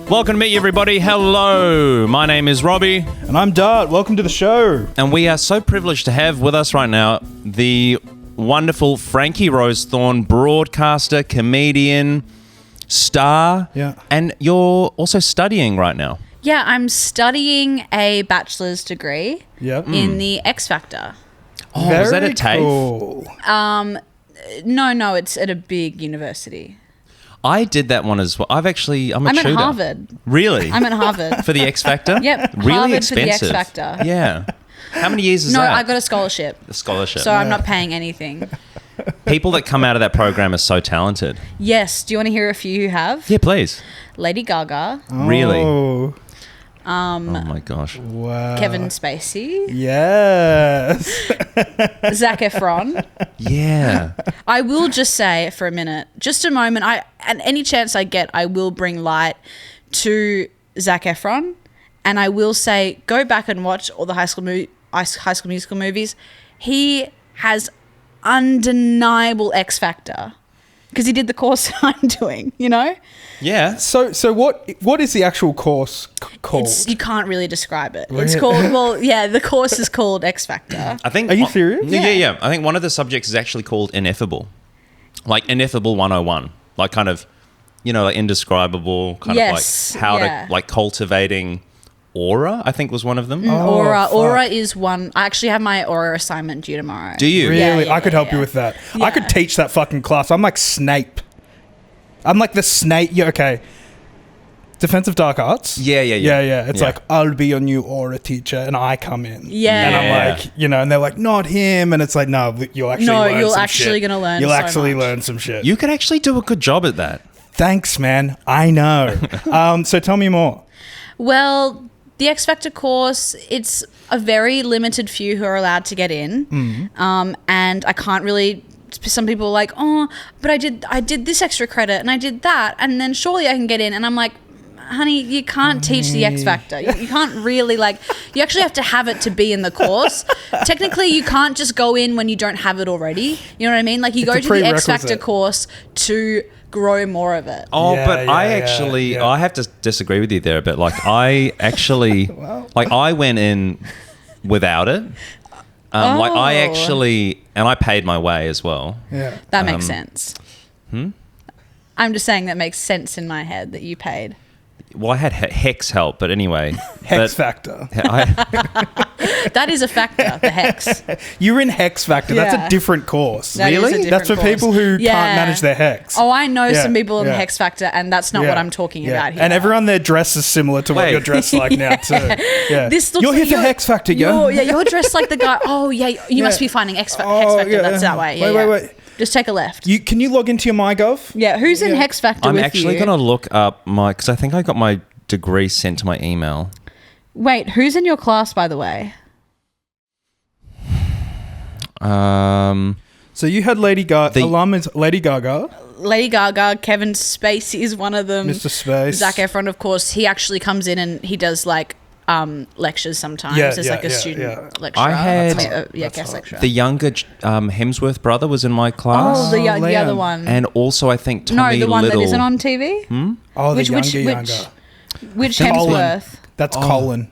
Welcome to meet you, everybody. Hello, my name is Robbie. And I'm Dart. Welcome to the show. And we are so privileged to have with us right now the wonderful Frankie Rowsthorn, broadcaster, comedian, star. Yeah. And you're also studying right now. Yeah, I'm studying a bachelor's degree in the X Factor. Oh, is that at TAFE? Cool. No, it's at a big university. I did that one as well. I'm a I'm tutor. at Harvard. Really? I'm at Harvard. For the X Factor? Yep. Really Harvard expensive. for the X Factor. Yeah. How many years is No, that? I got a scholarship. A scholarship. So I'm not paying anything. People that come out of that program are so talented. Yes. Do you want to hear a few who have? Yeah, please. Lady Gaga. Really? Oh, Oh my gosh. wow. Kevin Spacey. Yes. Zac Efron. Yeah. I will just say for a minute, just a moment, and any chance I get, I will bring light to Zac Efron, and I will say, go back and watch all the High School Musical movies. He has undeniable X Factor because he did the course I'm doing, you know? Yeah. So what is the actual course called? You can't really describe it. It's called, the course is called X Factor. I think. Are you serious? Yeah. I think one of the subjects is actually called ineffable. Like Ineffable 101. Like kind of, like indescribable, kind Yes, of like how yeah. to, like cultivating aura, I think was one of them. Aura is one. I actually have my Aura assignment due tomorrow. Do you? Really? Yeah, I could help you with that. Yeah. I could teach that fucking class. I'm like Snape. I'm like the Snape. Yeah, okay. Defensive Dark Arts. Yeah. It's like, I'll be your new aura teacher, and I come in. Yeah. And I'm like, and they're like, not him. And it's like, no, you'll actually learn you're some actually shit. gonna learn You'll so actually much. learn some shit. You could actually do a good job at that. Thanks, man. I know. So tell me more. Well, the X Factor course, it's a very limited few who are allowed to get in. Mm-hmm. And I can't really, some people are like, oh, but I did this extra credit and I did that, and then surely I can get in. And I'm like, honey, you can't teach the X Factor. You can't really, you actually have to have it to be in the course. Technically, you can't just go in when you don't have it already. You know what I mean? Like, you go It's a to the X Factor prerequisite. course to grow more of it. Oh, Yeah, but yeah, I yeah, actually, yeah. I have to disagree with you there a bit. Like, I actually, I went in without it. Like, I actually, and I paid my way as well. Yeah. That makes sense. I'm just saying that makes sense in my head that you paid. Well, I had HECS help, but anyway. Hex Factor. That is a factor, the HECS. You're in Hex Factor. That's Yeah. a different course. That is a Really? different That's for course. people who Yeah. can't manage their Hex. Oh, I know Yeah, some people in the yeah. HEX Factor, and that's not Yeah. what I'm talking Yeah. about here. And everyone there dresses similar to what Wait. you're dressed like now too. Yeah. This looks you're like here for Hex Factor, yo. You're dressed like the guy. Oh, yeah, you must Yeah. be finding X Factor. yeah. That's that way. Yeah, Wait. Just take a left. Can you log into your MyGov? Yeah, who's in Hex Factor I'm with actually you? going to look up because I think I got my degree sent to my email. Wait, who's in your class, by the way? So you had Lady Gaga. Alum is Lady Gaga. Lady Gaga, Kevin Spacey is one of them. Mr. Space. Zac Efron, of course. He actually comes in and he does lectures sometimes. Yeah, as like a student yeah. lecturer. I had- guest lecturer. The younger Hemsworth brother was in my class. Oh, the Liam. other one. And also, I think No, Tommy the one Little. that isn't on TV? Oh, the Which younger. Which Colin. Hemsworth? That's Colin.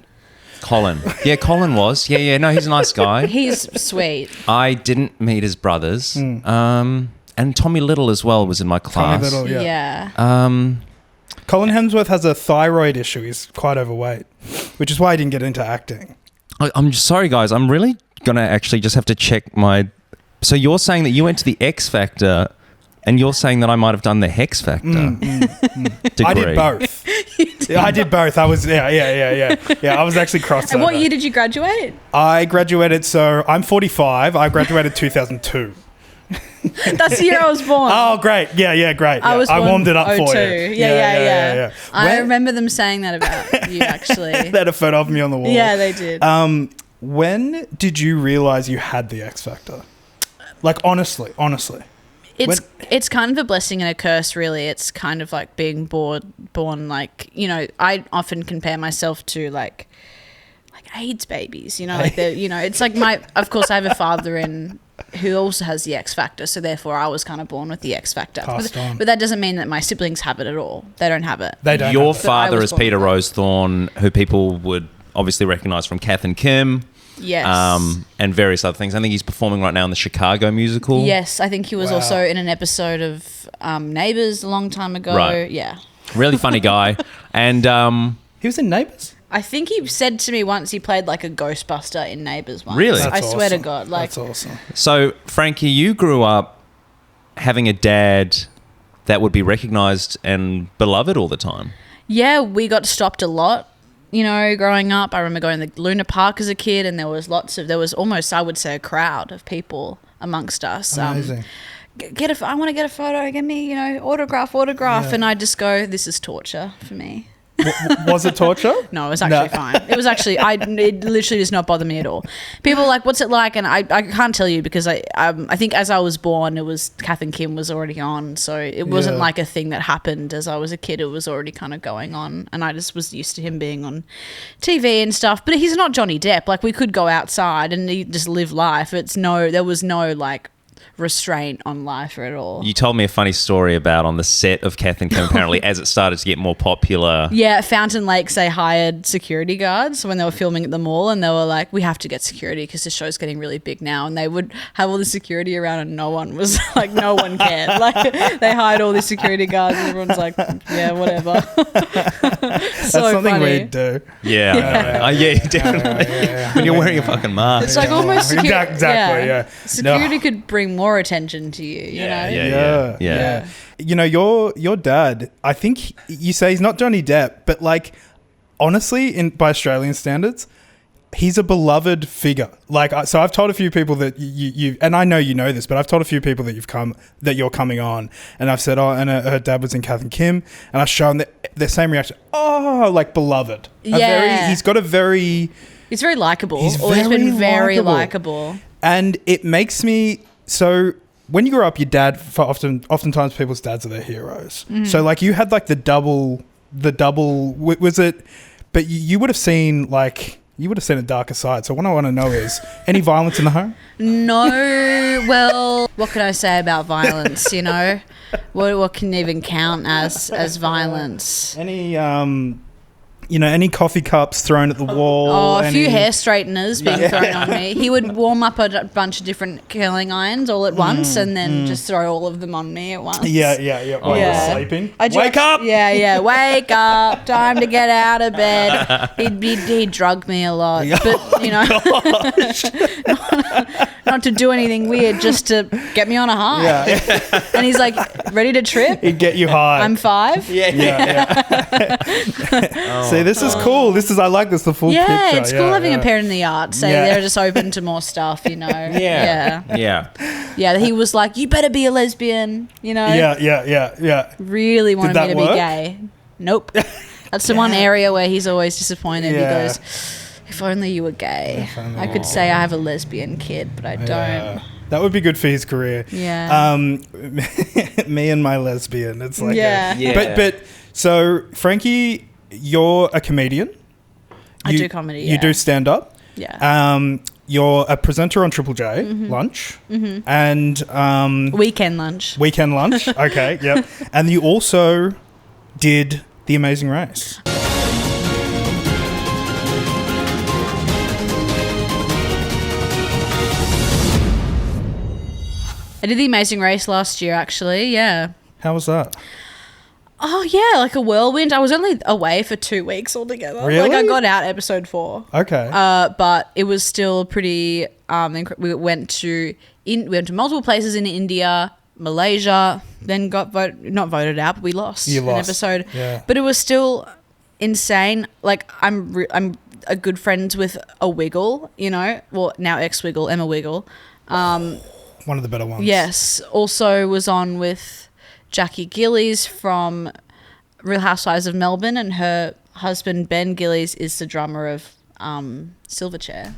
Colin. Yeah, Colin was. Yeah. No, he's a nice guy. He's sweet. I didn't meet his brothers. And Tommy Little as well was in my class. Tommy Little, Yeah. Colin Hemsworth has a thyroid issue. He's quite overweight, which is why he didn't get into acting. I'm sorry, guys. I'm really going to actually just have to check my... So you're saying that you went to the X Factor and you're saying that I might have done the Hex Factor degree. I did both. Yeah, I did both. I was, yeah. I was actually crossed And what over. year did you graduate? I graduated, so I'm 45. I graduated 2002. That's the year I was born. Oh, great. Yeah, great. I Yeah. was I born warmed it up for 02. you. Yeah. I When- remember them saying that about you, actually. They had a photo of me on the wall. Yeah, they did. When did you realize you had the X Factor? Like, honestly. It's kind of a blessing and a curse, really. It's kind of like being born like, I often compare myself to like AIDS babies, like it's like of course I have a father in who also has the X Factor. So therefore, I was kind of born with the X Factor. Passed on. But that doesn't mean that my siblings have it at all. They don't have it. They don't. Your have it. father was is born Peter with Rowsthorn, who people would obviously recognise from Kath and Kim. Yes. And various other things. I think he's performing right now in the Chicago musical. Yes, I think he was Wow. also in an episode of Neighbours a long time ago. Right. Yeah. Really funny guy. And He was in Neighbours. I think he said to me once he played like a Ghostbuster in Neighbours once. Really? I That's swear to awesome. God. Like, That's awesome. so, Frankie, you grew up having a dad that would be recognised and beloved all the time. yeah, we got stopped a lot. You know, growing up, I remember going to Luna Park as a kid, and there was almost, I would say, a crowd of people amongst us. Amazing. I want to get a photo. Give me, autograph. Yeah. And I just go, this is torture for me. Was it torture? No, it was actually fine. It was actually, it literally does not bother me at all. People are like, what's it like? And I can't tell you because I think as I was born, it was Kath and Kim was already on. So it wasn't Yeah. like a thing that happened as I was a kid. It was already kind of going on. And I just was used to him being on TV and stuff. But he's not Johnny Depp. Like we could go outside and he just live life. There was no like restraint on life at all. You told me a funny story about on the set of Kath and Kim, apparently, as it started to get more popular. Yeah, Fountain Lakes, they hired security guards when they were filming at the mall, and they were like, we have to get security because the show's getting really big now. And they would have all the security around and no one was like, no one cared. Like they hired all these security guards and everyone's like, yeah, whatever. That's something funny. we'd do. Yeah. Yeah, definitely. When you're wearing a fucking mask. It's like almost security. Exactly, yeah. Security No. could bring more attention to you, you know? Yeah. You know, your dad, I think you say he's not Johnny Depp, but like honestly, by Australian standards, he's a beloved figure. Like, so I've told a few people that you and I know you know this, but I've told a few people that you're coming on, and I've said, oh, and her dad was in Kath and Kim, and I've shown the same reaction. Oh, like beloved. Yeah. He's got a very. He's very likable. He's Always been very very likeable. likable. And it makes me so when you grow up, your dad oftentimes people's dads are their heroes. Mm-hmm. So like you had like the double was it? But you would have seen a darker side. So what I want to know is any violence in the home? No, well, what can I say about violence? You know, what can even count as violence? Any any coffee cups thrown at the wall? Oh, a few any- hair straighteners being thrown on me. He would warm up a bunch of different curling irons all at once, and then just throw all of them on me at once. Yeah. While Yeah. you're sleeping. Wake up! Yeah. Wake up! Time to get out of bed. He'd drug me a lot, but not to do anything weird, just to get me on a high. Yeah. And he's like, ready to trip? He'd get you high. I'm 5. Yeah. See, this is cool. I like this, the full picture. Yeah, it's cool having a parent in the arts. So Yeah. they're just open to more stuff, you know. Yeah. Yeah, he was like, you better be a lesbian, you know. Yeah. Really wanted Did me that to work? be gay. Nope. That's the one area where he's always disappointed. Yeah. He goes, if only you were gay. I could say I have a lesbian kid, but I don't. Yeah. That would be good for his career. Yeah. Me and my lesbian. It's like Yeah. But so Frankie, you're a comedian. I do comedy, You yeah. do stand up. Yeah. You're a presenter on Triple J Lunch and Weekend lunch. Weekend Lunch. Okay, yep. And you also did The Amazing Race. I did The Amazing Race last year, actually. Yeah. How was that? Oh, yeah, like a whirlwind. I was only away for 2 weeks altogether. Really? Like, I got out episode 4. Okay. But it was still pretty. We went to multiple places in India, Malaysia. Then got not voted out, but we lost You an lost. episode. Yeah. But it was still insane. Like I'm a good friends with a Wiggle. You know, well now ex-Wiggle, Emma Wiggle. One of the better ones. Yes. Also was on with Jackie Gillies from Real Housewives of Melbourne, and her husband Ben Gillies is the drummer of Silverchair.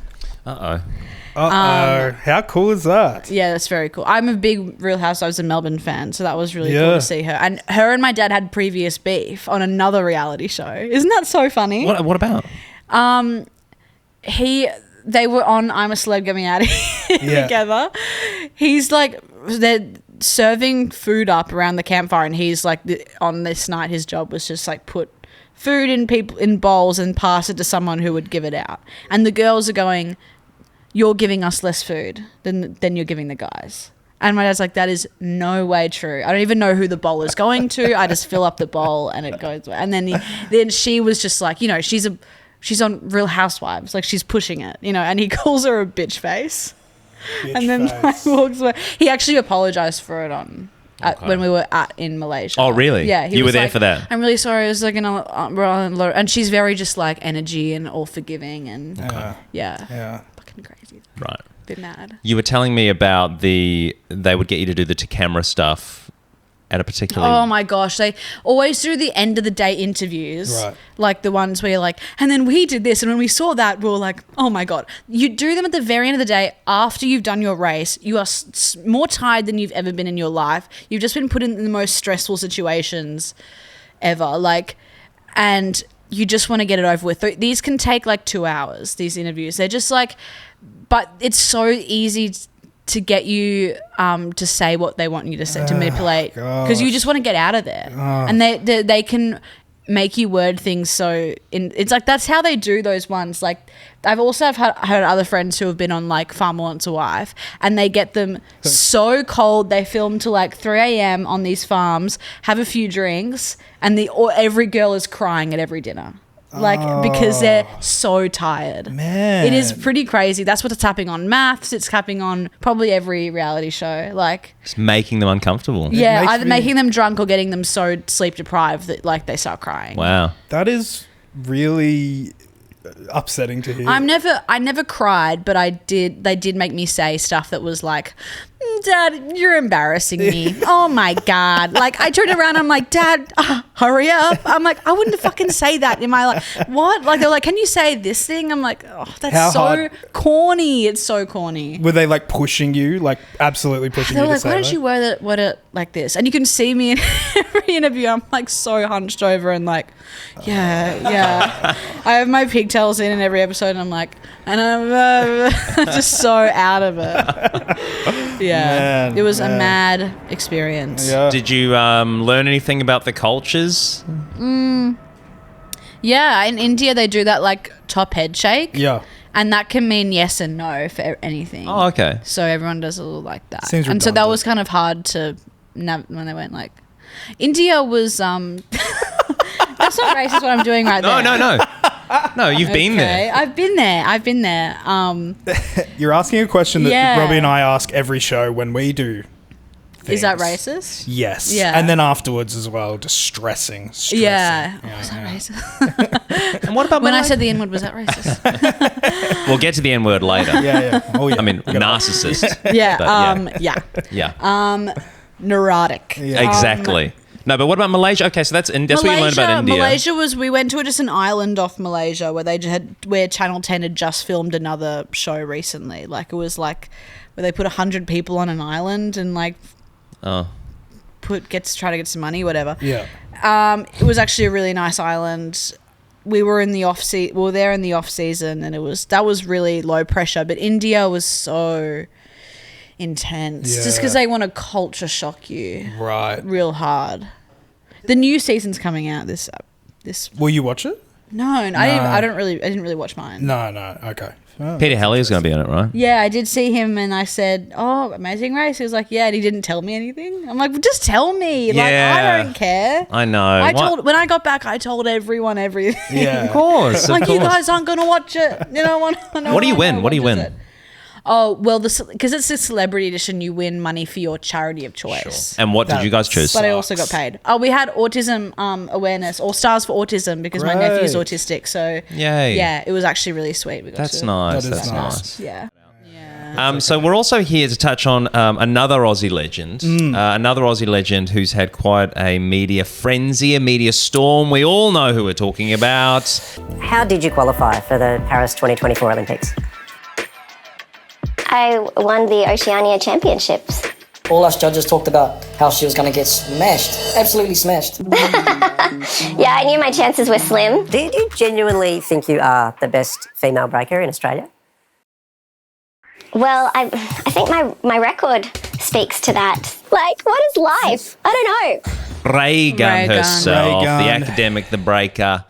How cool is that? Yeah, that's very cool. I'm a big Real Housewives of Melbourne fan, so that was really cool Yeah. to see her. And her and my dad had previous beef on another reality show. Isn't that so funny? What about? they were on I'm a Celeb, Get Me Out of Here together. He's like, they're serving food up around the campfire, and he's like, on this night, his job was just like put food in bowls and pass it to someone who would give it out. And the girls are going, you're giving us less food than you're giving the guys. And my dad's like, that is no way true. I don't even know who the bowl is going to. I just fill up the bowl and it goes away. And then she was just like, you know, she's on Real Housewives. Like, she's pushing it, you know, and he calls her a bitch face. And then like, walks away. He actually apologized for it when we were in Malaysia. Oh, really? Yeah. You were there like, for that? I'm really sorry. It was like and she's very just like energy and all forgiving and yeah. Fucking crazy. Right. Bit mad. You were telling me about they would get you to do the to-camera stuff at a particular... Oh my gosh, they always do the end of the day interviews, right? Like the ones where you're like, and then we did this, and when we saw that, we were like, oh my God. You do them at the very end of the day after you've done your race. You are more tired than you've ever been in your life. You've just been put in the most stressful situations ever, like, and you just want to get it over with. These can take like 2 hours, these interviews. They're just like, but it's so easy to get you to say what they want you to say, to manipulate, because you just want to get out of there. And they can make you word things it's like, that's how they do those ones. Like, I've also heard other friends who have been on like Farm Wants a Wife, and they get them so cold, they film till like 3 a.m. on these farms, have a few drinks, and every girl is crying at every dinner. Like, because they're so tired. Man. It is pretty crazy. That's what's happening on Maths. It's happening on probably every reality show. Like, it's making them uncomfortable. Yeah, either making them drunk or getting them so sleep deprived that like they start crying. Wow. That is really upsetting to hear. I never cried, but they did make me say stuff that was like, Dad, you're embarrassing me. Oh my God. Like, I turned around, I'm like, Dad, hurry up. I'm like, I wouldn't fucking say that in my life. What? Like, they're like, can you say this thing? I'm like, oh, that's corny. It's so corny. Were they like pushing you, like absolutely pushing you to say that? Why don't you wear it like this? And you can see me in every interview. I'm like so hunched over and like, yeah. I have my pigtails in every episode, and I'm like, and I'm just so out of it. Yeah. Man, it was a mad experience. Yeah. Did you learn anything about the cultures? Yeah, in India they do that like top head shake. Yeah. And that can mean yes and no for anything. Oh, okay. So everyone does a little like that. Seems redundant. So that was kind of hard to when they went like, India was that's not racist what I'm doing right there. No. No, you've been there. I've been there. You're asking a question that Robbie and I ask every show when we do things. Is that racist? Yes. Yeah. And then afterwards as well, just stressing. Yeah. Was that racist? And what about when I said the N-word, was that racist? We'll get to the N-word later. Yeah. Oh, yeah. I mean, narcissist. Yeah. Neurotic. Yeah. Exactly. No, but what about Malaysia? Okay, so that's what you learned about India. Malaysia we went to just an island off Malaysia where Channel 10 had just filmed another show recently. Like, it was like where they put 100 people on an island and like try to get some money, whatever. Yeah. It was actually a really nice island. We were in the there in the off season, and that was really low pressure. But India was so intense, just because they want to culture shock you, right, real hard. The new season's coming out this. Will you watch it? No. I didn't really watch mine. No. Okay. Oh, Peter Hellier's going to be on it, right? Yeah, I did see him, and I said, "Oh, Amazing Race." He was like, "Yeah," and he didn't tell me anything. I'm like, well, "Just tell me." Yeah. Like, I don't care. I know. When I got back, I told everyone everything. Yeah, of course. Like, you guys aren't going to watch it. You don't want. What do you win? What do you win? It. Oh, well, because it's a celebrity edition, you win money for your charity of choice. Sure. And what did you guys choose? But I also got paid. Oh, we had autism awareness, or Stars for Autism, because my nephew's autistic. So, yay. Yeah, it was actually really sweet. That's nice. That's nice. Yeah. So we're also here to touch on another Aussie legend, who's had quite a media frenzy, a media storm. We all know who we're talking about. How did you qualify for the Paris 2024 Olympics? I won the Oceania Championships. All us judges talked about how she was going to get smashed. Absolutely smashed. Yeah, I knew my chances were slim. Do you genuinely think you are the best female breaker in Australia? Well, I think my record speaks to that. Like, what is life? I don't know. Raygun herself, Raygun. the academic, the breaker.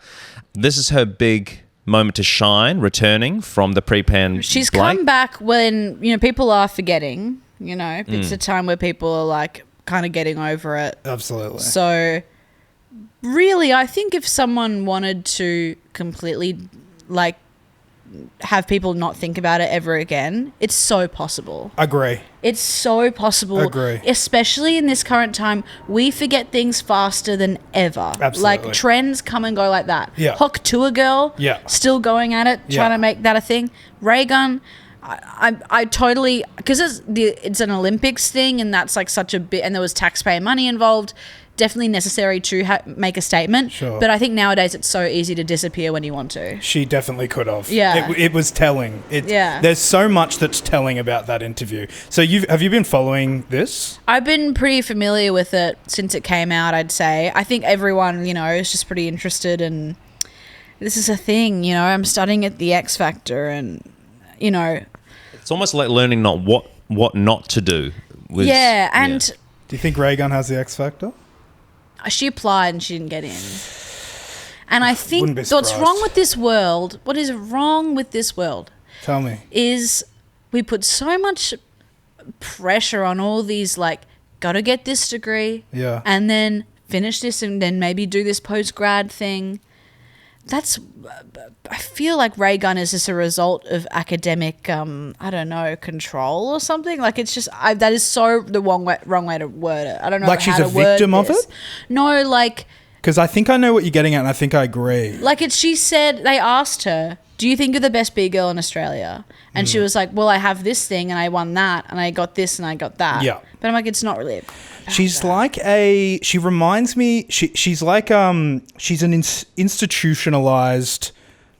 This is her big moment to shine, returning from the pre-pan. She's Blake. come back when, people are forgetting, It's a time where people are like kind of getting over it. Absolutely. So really, I think if someone wanted to completely like have people not think about it ever again, it's so possible. Agree. It's so possible. Agree. Especially in this current time, we forget things faster than ever. Absolutely. Like trends come and go like that. Yeah. Hock Tour Girl, Yeah. still going at it, Yeah. trying to make that a thing. Raygun, I totally, because it's an Olympics thing and that's like such a bit, and there was taxpayer money involved. Definitely necessary to make a statement. Sure. But I think nowadays it's so easy to disappear when you want to. She definitely could have. Yeah. It was telling. Yeah. There's so much that's telling about that interview. So have you been following this? I've been pretty familiar with it since it came out, I'd say. I think everyone, is just pretty interested, and this is a thing, I'm studying at the X Factor, and, It's almost like learning what not to do. yeah, and Do you think Raygun has the X Factor? she applied and she didn't get in. And I think Wouldn't be what's surprised. wrong with this world, what is wrong with this world, Tell me. is we put so much pressure on all these, like, gotta get this degree, Yeah. and then finish this, and then maybe do this post-grad thing. I feel like Raygun is just a result of academic, control or something. Like, it's just, that is so the wrong way to word it. I don't know Like how she's to a victim word of this. it? No, like Because I think I know what you're getting at, and I think I agree. she said, they asked her, do you think you're the best B-girl in Australia? And she was like, well, I have this thing and I won that and I got this and I got that. Yeah. But I'm like, it's not really She's like she reminds me, she's like, she's an institutionalized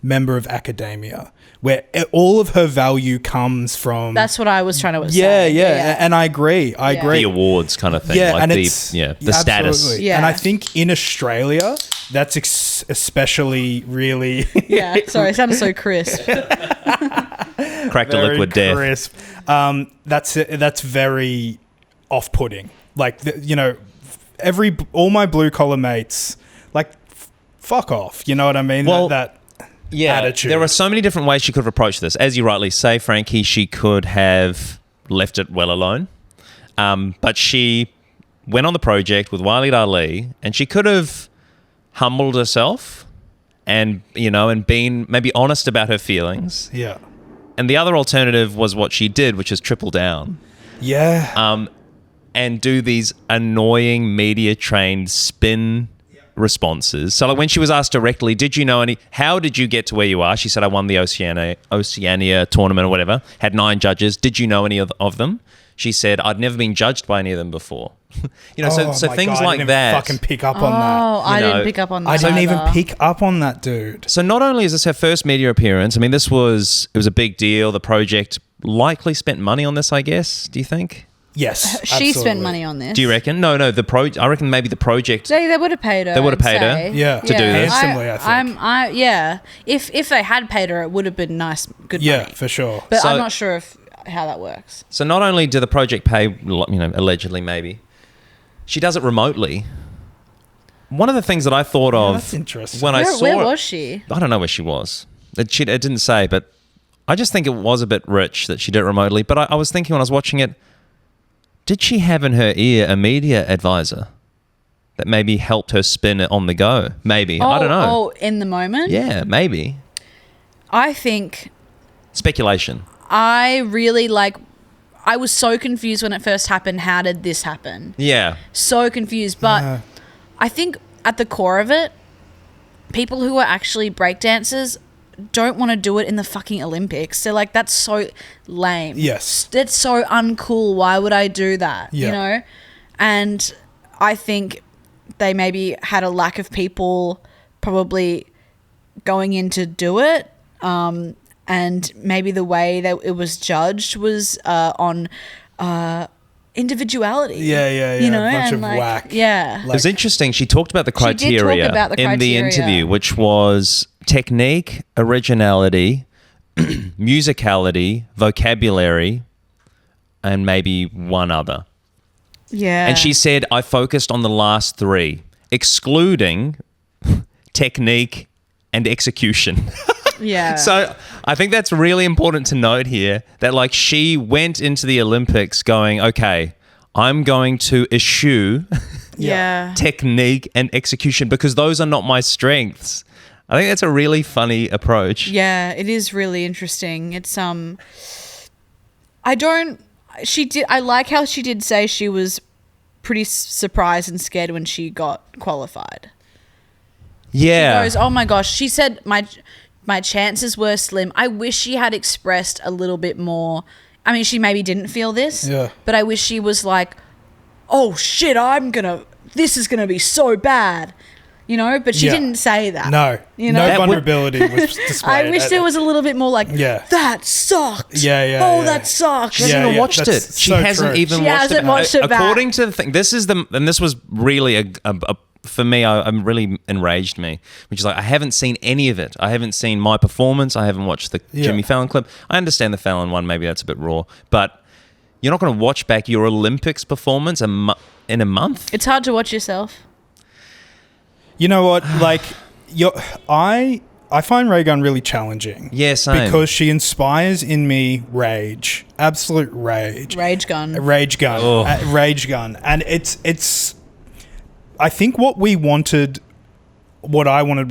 member of academia where all of her value comes from. That's what I was trying to yeah, say. yeah. And I agree. I agree. The awards kind of thing. Yeah, like and the status. absolutely. Yeah. And I think in Australia, that's especially really Yeah, sorry, it sounded so crisp. Cracked a very liquid death. crisp. That's very off-putting. Like, all my blue-collar mates, like, fuck off. You know what I mean? Well, that Yeah, attitude. there are so many different ways she could have approached this. As you rightly say, Frankie, she could have left it well alone. But she went on the project with Waleed Ali, and she could have humbled herself and been maybe honest about her feelings. Yeah. And the other alternative was what she did, which is triple down. Yeah. And do these annoying media-trained spin responses. So like when she was asked directly, how did you get to where you are? She said, I won the Oceania tournament or whatever, had 9 judges. Did you know any of them? She said, I'd never been judged by any of them before. So my things God, like I didn't that. fucking pick up on that. Oh, I know, didn't pick up on that. I didn't even either. pick up on that, dude. So not only is this her first media appearance, I mean, it was a big deal. The project likely spent money on this, I guess. Do you think? Yes. She spent absolutely. money on this. Do you reckon? No, I reckon maybe the project. They would have paid her. They would have I'd paid her, say. yeah, to do this. Handsomely, I think. Yeah. If they had paid her, it would have been nice, good Yeah, money. for sure. But So- I'm not sure how that works. So not only did the project pay, allegedly maybe, she does it remotely. One of the things that I thought of that's interesting. when I saw Where it- was she? I don't know where she was. It didn't say, but I just think it was a bit rich that she did it remotely. But I was thinking when I was watching it, did she have in her ear a media advisor that maybe helped her spin it on the go? Maybe. I don't know. Oh, in the moment? Yeah, maybe. I think Speculation. I really I was so confused when it first happened. How did this happen? Yeah. So confused. But I think at the core of it, people who are actually breakdancers don't want to do it in the fucking Olympics. They're like, that's so lame. Yes. That's so uncool. Why would I do that? Yeah. You know? And I think they maybe had a lack of people probably going in to do it. And maybe the way that it was judged was on individuality. Yeah. You know, a bunch and of whack. Yeah. It was interesting. She talked about the She did talk criteria about the in the criteria. interview, which was technique, originality, musicality, vocabulary, and maybe one other. Yeah. And she said, I focused on the last three, excluding technique and execution. Yeah. So I think that's really important to note here that like she went into the Olympics going, okay, I'm going to eschew yeah. technique and execution because those are not my strengths. I think that's a really funny approach. Yeah, it is really interesting. It's I like how she did say she was pretty surprised and scared when she got qualified. Yeah. She goes, oh my gosh. She said my chances were slim. I wish she had expressed a little bit more. I mean, she maybe didn't feel this. Yeah. But I wish she was like, oh shit, this is gonna be so bad. You know, but she didn't say that. No. You know? No vulnerability was displayed. I wish there was a little bit more like, that sucked. Yeah. That sucked. She hasn't even watched it. that's She so hasn't true. even She watched hasn't it. watched it back. According to the thing, and this was really for me, I'm really enraged me, which is like, I haven't seen any of it. I haven't seen my performance. I haven't watched the Jimmy Fallon clip. I understand the Fallon one. Maybe that's a bit raw, but you're not going to watch back your Olympics performance in a month. It's hard to watch yourself. You know what? Like, I find Raygun really challenging. Yeah, same. Because she inspires in me rage, absolute rage, Rage gun. rage gun, rage gun, and it's. I think what I wanted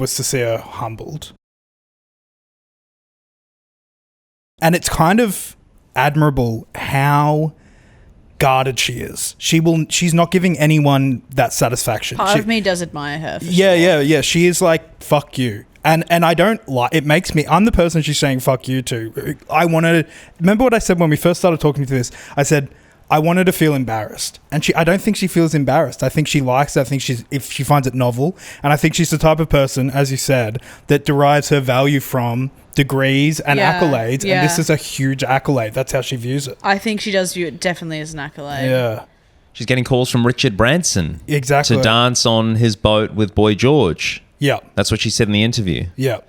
was to see her humbled, and it's kind of admirable how guarded she is. She's not giving anyone that satisfaction. Part of me does admire her. For sure. Yeah. She is like, fuck you. And I don't like, it makes me, I'm the person she's saying fuck you to. Remember what I said when we first started talking to this? I said, I want her to feel embarrassed. And I don't think she feels embarrassed. I think she likes it. I think if she finds it novel. And I think she's the type of person, as you said, that derives her value from degrees and accolades. Yeah. And this is a huge accolade. That's how she views it. I think she does view it definitely as an accolade. Yeah. She's getting calls from Richard Branson Exactly. to dance on his boat with Boy George. Yeah. That's what she said in the interview. Yeah.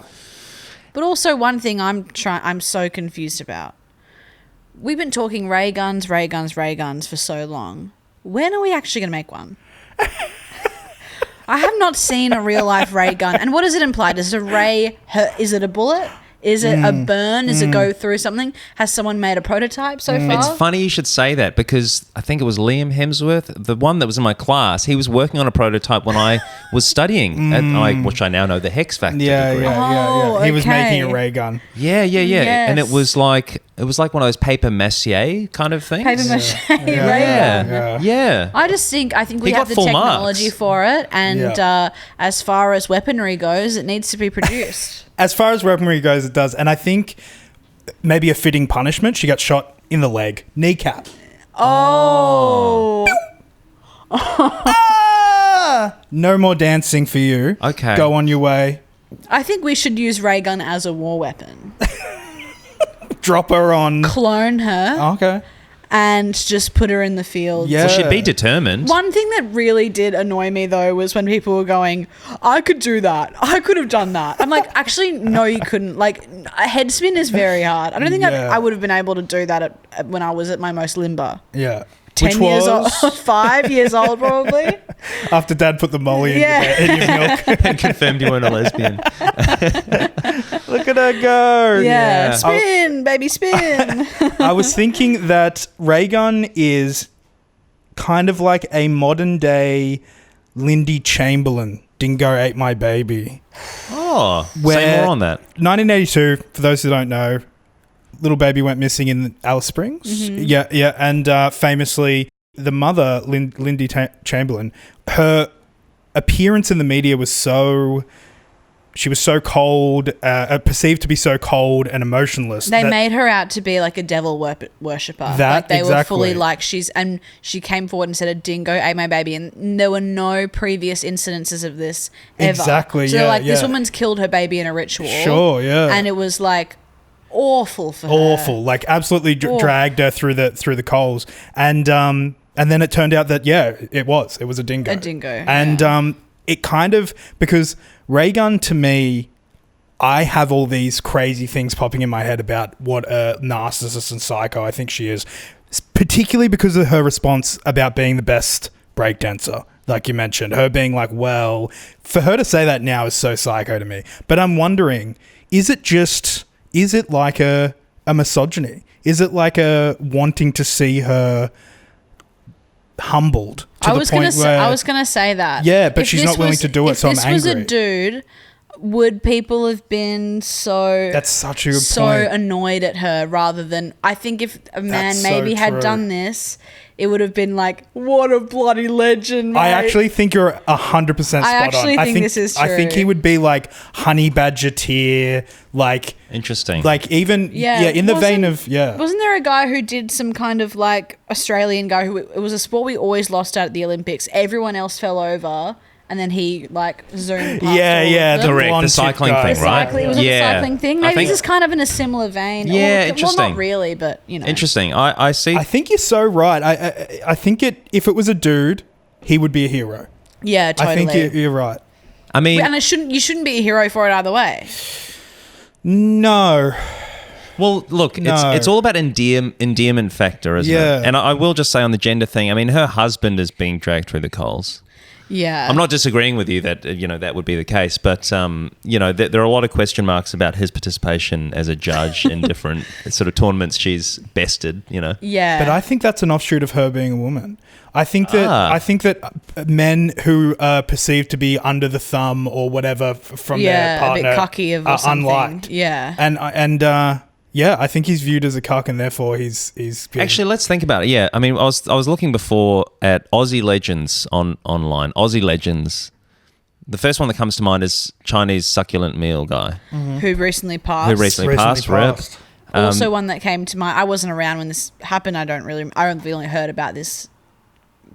But also one thing I'm so confused about. We've been talking ray guns for so long. When are we actually going to make one? I have not seen a real life ray gun. And what does it imply? Does a ray hurt? Is it a bullet? Is it a burn? Does it go through something? Has someone made a prototype so far? It's funny you should say that because I think it was Liam Hemsworth, the one that was in my class. He was working on a prototype when I was studying, which I now know the HECS factor degree. Oh, He was okay. making a ray gun. Yeah. Yes. And it was like one of those paper mache kind of things. Paper mache ray gun. Yeah. I think we He have got the full technology marks. for it. And as far as weaponry goes, it needs to be produced. As far as weaponry goes, it does. And I think maybe a fitting punishment, she got shot in the leg. Kneecap. Oh. No more dancing for you. Okay. Go on your way. I think we should use ray gun as a war weapon. Drop her on. Clone her. Okay. And just put her in the field. Yeah. Well, she'd be determined. One thing that really did annoy me, though, was when people were going, I could do that. I could have done that. I'm like, actually, no, you couldn't. Like, a head spin is very hard. I don't think I would have been able to do that when I was at my most limber. Yeah. 10 years old, 5 years old, probably. After Dad put the molly in your milk. And confirmed you weren't a lesbian. Look at her go. Yeah. Spin, baby, spin. I was thinking that Raygun is kind of like a modern day Lindy Chamberlain. Dingo ate my baby. Oh, say Where- more on that. 1982, for those who don't know, little baby went missing in Alice Springs. Mm-hmm. Yeah. And famously, the mother, Lindy Chamberlain, her appearance in the media was she was so cold, perceived to be so cold and emotionless. They made her out to be like a devil worshipper. Like they were fully like she came forward and said a dingo ate my baby, and there were no previous incidences of this ever. Exactly, So they're like, this woman's killed her baby in a ritual. Sure, yeah. And it was like awful for her. Awful, like absolutely dragged her through the coals, and then it turned out that it was a dingo. A dingo, and it kind of, because Raygun to me, I have all these crazy things popping in my head about what a narcissist and psycho I think she is, particularly because of her response about being the best breakdancer. Like you mentioned, her being like, well, for her to say that now is so psycho to me. But I'm wondering, is it like a misogyny? Is it like a wanting to see her humbled to I the was point where... I was gonna say that. Yeah, but If she's this not willing to do it, so I'm If this was angry. a dude, would people have been so... That's such a good so point. annoyed at her rather than... I think if a man That's maybe so had true. done this, it would have been like, what a bloody legend, mate. I actually think you're 100% spot on. actually think this is I think true. he would be like honey badger tier, like Interesting. even in the vein of Wasn't there a guy who did some kind of like Australian guy who... It was a sport we always lost at the Olympics. Everyone else fell over and then he like zoomed past all of them. Correct, blonde the cycling tip guy. thing, right? Cycling, was it the cycling thing? I Maybe think- this is kind of in a similar vein. Yeah, Well, interesting. not really, but you know. Interesting. I see. I think you're so right. I think if it was a dude, he would be a hero. Yeah, totally. I think you're right. I mean, And you shouldn't be a hero for it either way. No. well, look, No. it's all about endearment factor, isn't Yeah. it? And I will just say on the gender thing, I mean, her husband is being dragged through the coals. Yeah. I'm not disagreeing with you that that would be the case, but there are a lot of question marks about his participation as a judge in different sort of tournaments she's bested. Yeah. But I think that's an offshoot of her being a woman. I think that men who are perceived to be under the thumb or whatever from their partner a bit cocky of are something. unliked. Yeah. And I think he's viewed as a cuck, and therefore he's being... Actually, let's think about it. Yeah, I mean, I was looking before at Aussie Legends online. Aussie Legends. The first one that comes to mind is Chinese succulent meal guy Who recently passed. who recently passed. Rip. Also one that came to mind. I wasn't around when this happened. I only heard about this.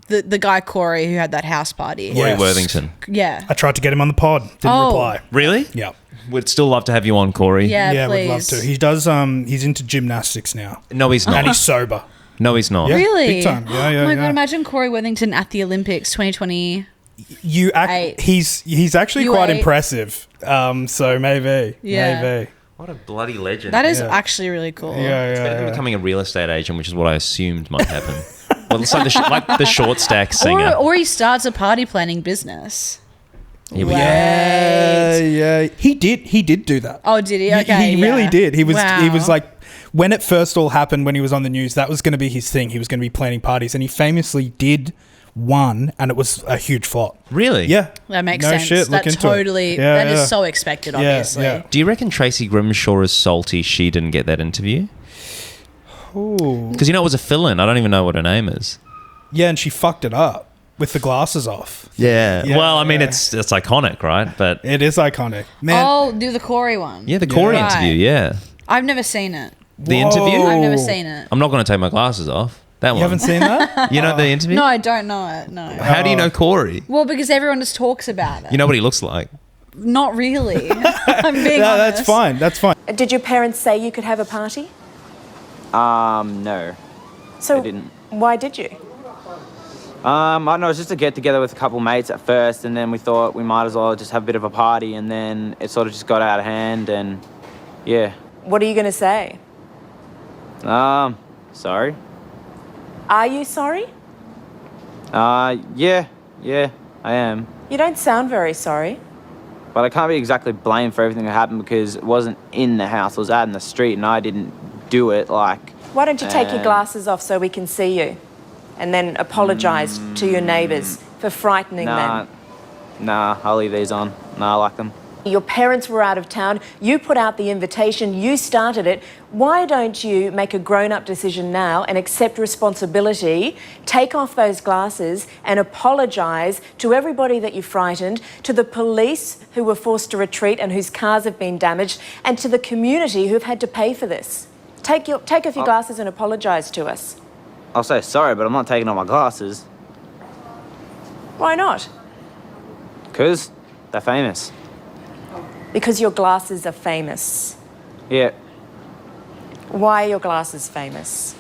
The guy Corey who had that house party. Corey Yes. Worthington. Yeah. I tried to get him on the pod. Didn't reply. Really? Yeah. We'd still love to have you on, Corey. Yeah, Yeah, please. would love to. He does. He's into gymnastics now, No, he's not. and he's sober. No, he's not. Yeah, Really? big time. Yeah, Oh my yeah. god! Imagine Corey Worthington at the Olympics 2020. He's actually You quite ate. impressive. So maybe. Yeah. Maybe. What a bloody legend. That is Yeah. actually really cool. Yeah. It's better than becoming a real estate agent, which is what I assumed might happen. Well, it's like the short stack singer. Or he starts a party planning business. Here we go. Yeah. He did do that. Oh, did he? Okay, He really yeah. did. He was Wow. like, when it first all happened, when he was on the news, that was going to be his thing. He was going to be planning parties, and he famously did one, and it was a huge flop. Really? Yeah. That makes No sense. shit, look That into it. totally. Yeah, That is yeah. so expected, Yeah, obviously. yeah. Do you reckon Tracy Grimshaw is salty she didn't get that interview? Ooh. Because it was a fill-in. I don't even know what her name is. Yeah, and she fucked it up with the glasses off. Yeah. Yeah, Well, I mean, yeah. it's iconic, right? But It is iconic. Man, Oh, do the Corey one. yeah, the Corey Right. interview. Yeah, I've never seen it. the Whoa. interview. I've never seen it. I'm not going to take my glasses off. That one. You haven't seen that? You know the interview? No, I don't know it. No. How do you know Corey? Well, because everyone just talks about it. You know what he looks like. Not really. I'm being No, honest. that's fine. That's fine. Did your parents say you could have a party? No, So I didn't. why did you? I don't know, it was just a get together with a couple mates at first, and then we thought we might as well just have a bit of a party, and then it sort of just got out of hand, and yeah. What are you going to say? Sorry. Are you sorry? Yeah, I am. You don't sound very sorry. But I can't be exactly blamed for everything that happened because it wasn't in the house, it was out in the street, and I didn't do it, like... Why don't you take your glasses off so we can see you? And then apologise to your neighbours for frightening them. Nah, I'll leave these on. Nah, I like them. Your parents were out of town, you put out the invitation, you started it. Why don't you make a grown-up decision now and accept responsibility, take off those glasses and apologise to everybody that you frightened, to the police who were forced to retreat and whose cars have been damaged, and to the community who've had to pay for this? Take off your glasses and apologise to us. I'll say sorry, but I'm not taking off my glasses. Why not? Because they're famous. Because your glasses are famous. Yeah, Why are your glasses famous?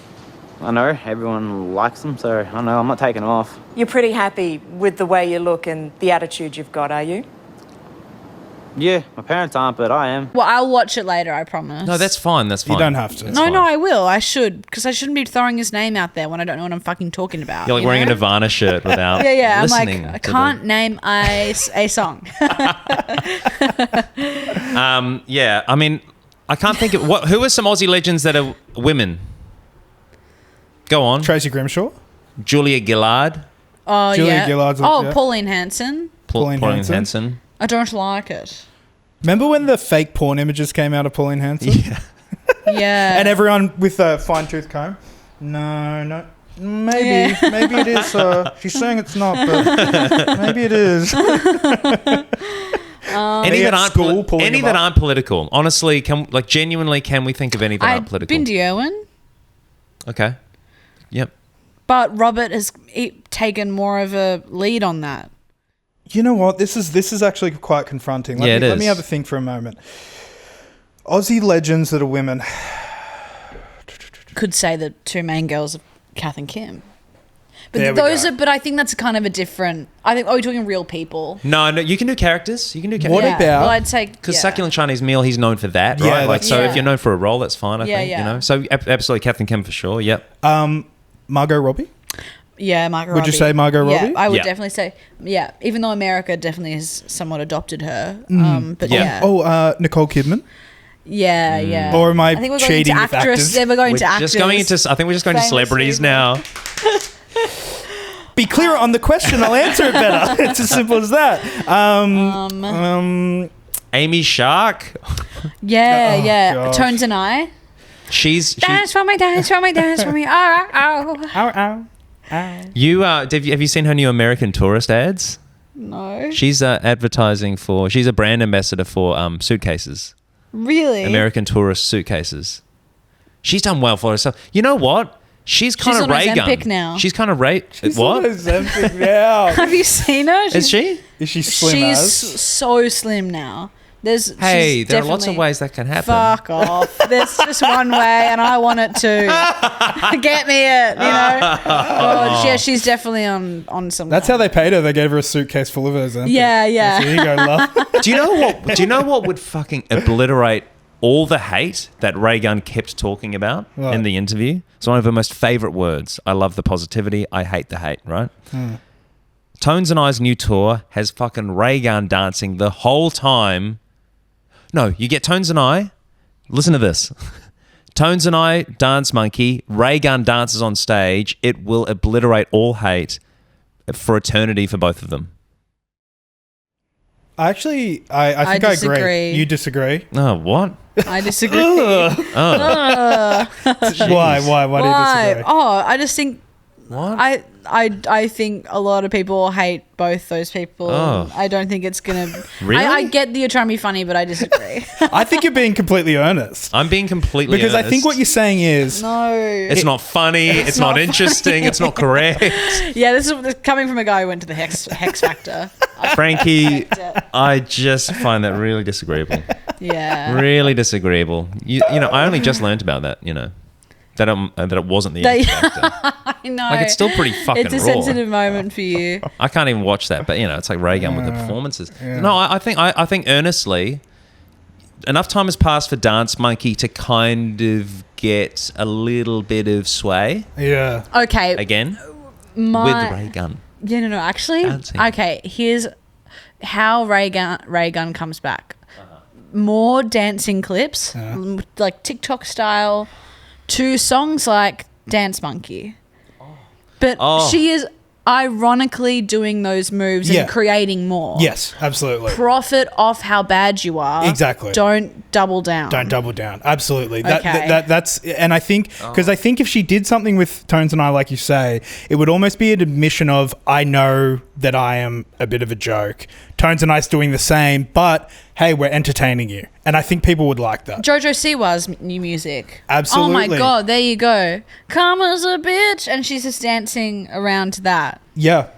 I know, everyone likes them, so I know, I'm not taking them off. You're pretty happy with the way you look and the attitude you've got, are you? Yeah, my parents aren't, but I am. Well, I'll watch it later, I promise. No, that's fine. That's fine. You don't have to. That's No, fine. no, I will. I should. Because I shouldn't be throwing his name out there when I don't know what I'm fucking talking about. You're like you wearing know? a Nirvana shirt without Yeah, I'm like, listening. I to can't name a song. Yeah, I mean, I can't think of who are some Aussie legends that are women? Go on. Tracy Grimshaw. Julia Gillard. Oh, Julia yeah. Gillard's- Oh, yeah. Pauline Hanson. Pauline Hanson. Hanson. I don't like it. Remember when the fake porn images came out of Pauline Hanson? Yeah. Yeah. And everyone with a fine tooth comb? No. Maybe. Yeah. Maybe it is. She's saying it's not, but maybe it is. Any that aren't political. Honestly, genuinely, can we think of any that aren't political? Bindi Irwin. Okay. Yep. But Robert has taken more of a lead on that. You know what? This is actually quite confronting. Let me have a think for a moment. Aussie legends that are women. Could say the two main girls of Kath and Kim. But There we go. but I think that's kind of a different. I think. Are we talking real people? No, you can do characters. You can do characters. What about- Well, I'd say Because Succulent Chinese Meal, he's known for that, Yeah, right? Like, that's so true. if you're known for a role, that's fine. I Yeah, think yeah. you know. So absolutely, Kath and Kim for sure. Yep. Margot Robbie? Yeah, Margot Would you Robbie. say Margot Robbie? Yeah, I would Yeah. definitely say, yeah. Even though America definitely has somewhat adopted her. But Yeah. yeah. Oh, Nicole Kidman? Yeah, yeah. Or am I think we're cheating going with to actress. actors? Yeah, we're going We're to actors. just going into. I think we're just going to Famous celebrities people. now. Be clearer on the question. I'll answer it better. It's as simple as that. Amy Shark. Yeah, yeah. gosh. Tones and I. She's Dance for me, dance for me, dance for me. Oh, oh. Ow. you. Have you seen her new American Tourist ads? No. She's advertising for. She's a brand ambassador for suitcases. Really? American Tourist suitcases. She's done well for herself. You know what? She's kind of on Raygun. Ozempic now. She's kind of what? Ozempic now. Have you seen her? Is she? Is she slim She's as? so slim now. Hey, she's there are lots of definitely- ways that can happen. Fuck off. There's just one way, and I want it to. Get me it, you know? God, yeah, she's definitely on some. That's how they paid her. They gave her a suitcase full of Ozempic. Yeah. Here you go, love. Do you know what would fucking obliterate all the hate that Raygun kept talking about What? in the interview? It's one of her most favorite words. I love the positivity. I hate the hate, right? Tones and I's new tour has fucking Raygun dancing the whole time. No, you get Tones and I. Listen to this. Tones and I, Dance Monkey. Raygun dances on stage. It will obliterate all hate for eternity for both of them. Actually, I think I agree. disagree. You disagree? Oh, what? I disagree. Oh, Why? Why do you disagree? Oh, I just think what? I think a lot of people hate both those people. Oh. I don't think it's gonna. Really? I get that you're trying to be funny, but I disagree. I think you're being completely earnest. I'm being completely Because I honest. think what you're saying is... No. It's not funny. It's not interesting. It's not correct. Yeah, this is coming from a guy who went to the Hex Factor. Frankie, I just find that really disagreeable. Yeah. Really disagreeable. You know, I only just learned about that, you know. That it wasn't the They- X Factor. I know. Like, it's still pretty fucking It's a raw. sensitive moment for you. I can't even watch that, but you know, it's like Raygun with the performances. No, I think earnestly, enough time has passed for Dance Monkey to kind of get a little bit of sway Yeah. Okay. again my, with Raygun. Yeah, no, actually. Dancing. Okay, here's how Raygun comes back. More dancing clips, like TikTok style, to songs like Dance Monkey. But Oh. she is ironically doing those moves Yeah. and creating more. Yes, absolutely. Profit off how bad you are. Exactly. Don't double down. Don't double down. Absolutely. Okay. That's, and I think, because I think if she did something with Tones and I, like you say, it would almost be an admission of, I know that I am a bit of a joke. Tones and I's doing the same, but hey, we're entertaining you. And I think people would like that. Jojo Siwa's new music. Absolutely. Oh my God, there you go. Karma's a bitch. And she's just dancing around to that. Yeah,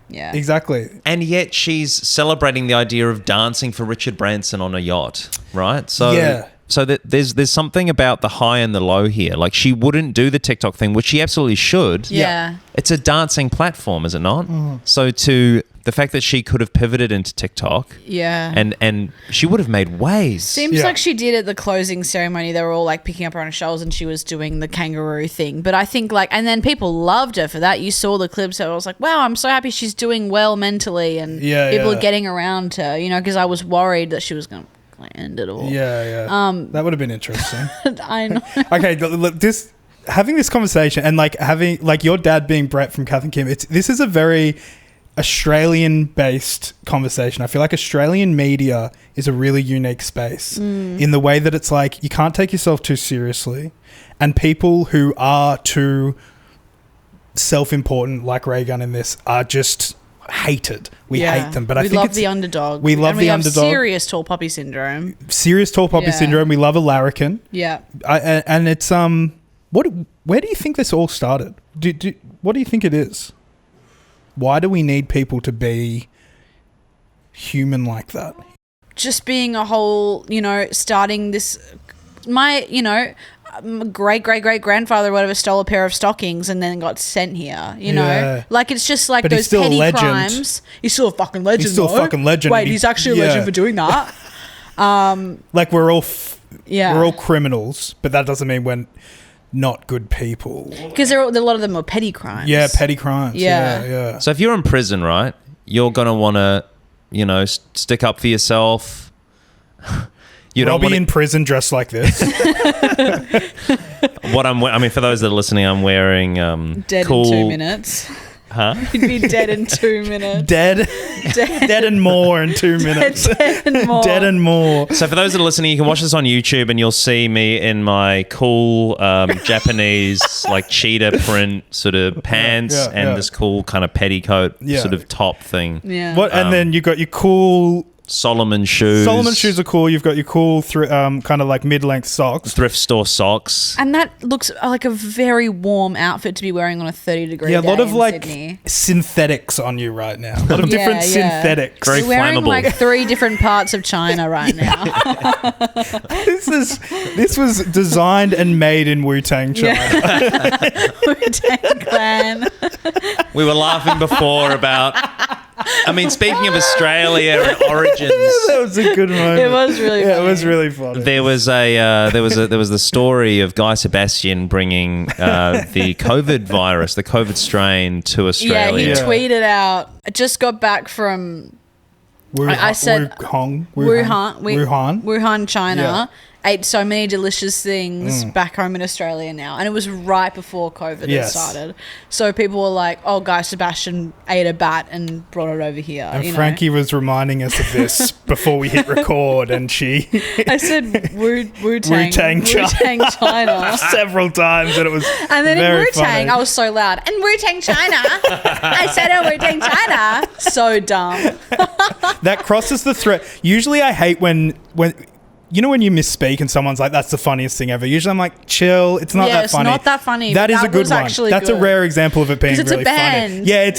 Yeah. exactly. And yet she's celebrating the idea of dancing for Richard Branson on a yacht, right? So Yeah. so that there's something about the high and the low here. Like, she wouldn't do the TikTok thing, which she absolutely should. Yeah. It's a dancing platform, is it not? So to the fact that she could have pivoted into TikTok, Yeah. and she would have made waves. Seems like she did at the closing ceremony. They were all like picking up her on her shoulders and she was doing the kangaroo thing. But I think like, and then people loved her for that. You saw the clips. So I was like, wow, I'm so happy she's doing well mentally. And people are getting around her, you know, because I was worried that she was going to end it all. That would have been interesting. I know. Okay, look, having this conversation and like having like your dad being Brett from Kath and Kim, this is a very Australian-based conversation. I feel like Australian media is a really unique space in the way that it's like you can't take yourself too seriously, and people who are too self-important, like Raygun in this, are just hated. We hate them, but I think love the underdog. We love the underdog. Serious tall puppy syndrome. Serious tall puppy syndrome. We love a larrikin. Yeah, and it's where do you think this all started? What do you think it is? Why do we need people to be human like that? Just being a whole, you know, starting this. My great grandfather or whatever stole a pair of stockings and then got sent here. You know, like it's just like but those petty crimes. He's still a fucking legend. He's still a fucking legend. Wait, he's actually a legend for doing that. Like we're all criminals, but that doesn't mean we're not good people. Because a lot of them are petty crimes. Yeah, petty crimes. Yeah. So if you're in prison, right, you're going to want to, you know, stick up for yourself. You don't Robbie in prison dressed like this. For those that are listening, I'm wearing dead cool, in 2 minutes. Huh? He'd be dead in 2 minutes. Dead and more in 2 minutes. Dead and more. Dead and more. So for those that are listening, you can watch this on YouTube and you'll see me in my cool Japanese like cheetah print sort of pants and this cool kind of petticoat sort of top thing. Yeah. And then you got your cool Solomon shoes. Solomon shoes are cool. You've got your cool kind of like mid-length socks. Thrift store socks. And that looks like a very warm outfit to be wearing on a 30-degree day a lot of like Sydney. Synthetics on you right now. A lot of different synthetics. Very You're wearing flammable. like 3 different parts of China right now. This was designed and made in Wu-Tang China. Wu-Tang Clan. We were laughing before about... I mean, speaking of Australia and origins, That was a good moment. It was really funny. It was really funny. there was the story of Guy Sebastian bringing the COVID virus, the COVID strain to Australia. Yeah, he tweeted out, I just got back from I said Wuhan, China. Yeah. Ate so many delicious things back home in Australia now. And it was right before COVID had started. So people were like, oh, Guy Sebastian ate a bat and brought it over here. And Frankie was reminding us of this before we hit record, and I said Wu-Tang China. several times, and it was and then very in Wu-Tang, funny. I was so loud. And Wu-Tang China. I said Wu-Tang China. So dumb. That crosses the thread. Usually I hate when you know when you misspeak and someone's like, that's the funniest thing ever. Usually I'm like, chill, it's not that funny. It's not that funny. That is a good was one. Actually That's good. a rare example of it being it's really a band. funny. Yeah,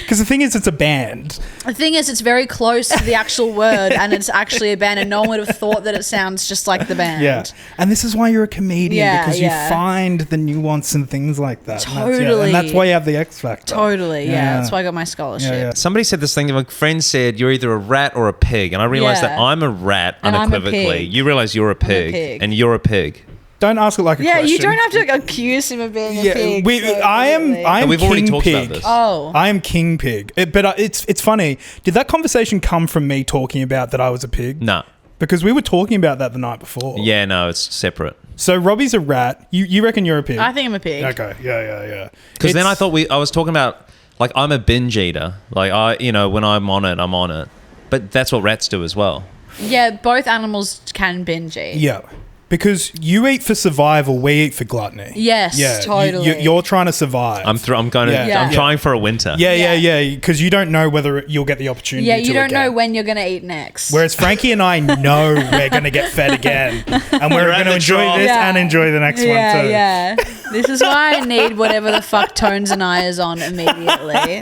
because the thing is, it's a band. The thing is, it's very close to the actual word, and it's actually a band, and no one would have thought that it sounds just like the band. Yeah, and this is why you're a comedian, because you find the nuance and things like that. Totally. And that's why you have the X Factor. Totally, yeah. That's why I got my scholarship. Yeah. Somebody said this thing, my friend said, you're either a rat or a pig. And I realized that I'm a rat And I'm a unequivocally. pig. You realize you're a pig, and you're a pig. Don't ask it like a question. Yeah, you don't have to accuse him of being a pig. I am we've already king talked pig. about this. Oh. I am king pig. But it's funny. Did that conversation come from me talking about that I was a pig? No. Because we were talking about that the night before. Yeah, no, it's separate. So Robbie's a rat. You reckon you're a pig? I think I'm a pig. Okay. Yeah. Because then I thought I was talking about, like, I'm a binge eater. Like, when I'm on it, I'm on it. But that's what rats do as well. Yeah, both animals can binge eat. Yeah. Because you eat for survival, we eat for gluttony. Yes, totally. You're trying to survive. I'm trying for a winter. Yeah. Because you don't know whether you'll get the opportunity. Yeah, you to don't again. know when you're going to eat next. Whereas Frankie and I know we're going to get fed again, and we're going to enjoy this and enjoy the next one too. Yeah. This is why I need whatever the fuck Tones and I is on immediately.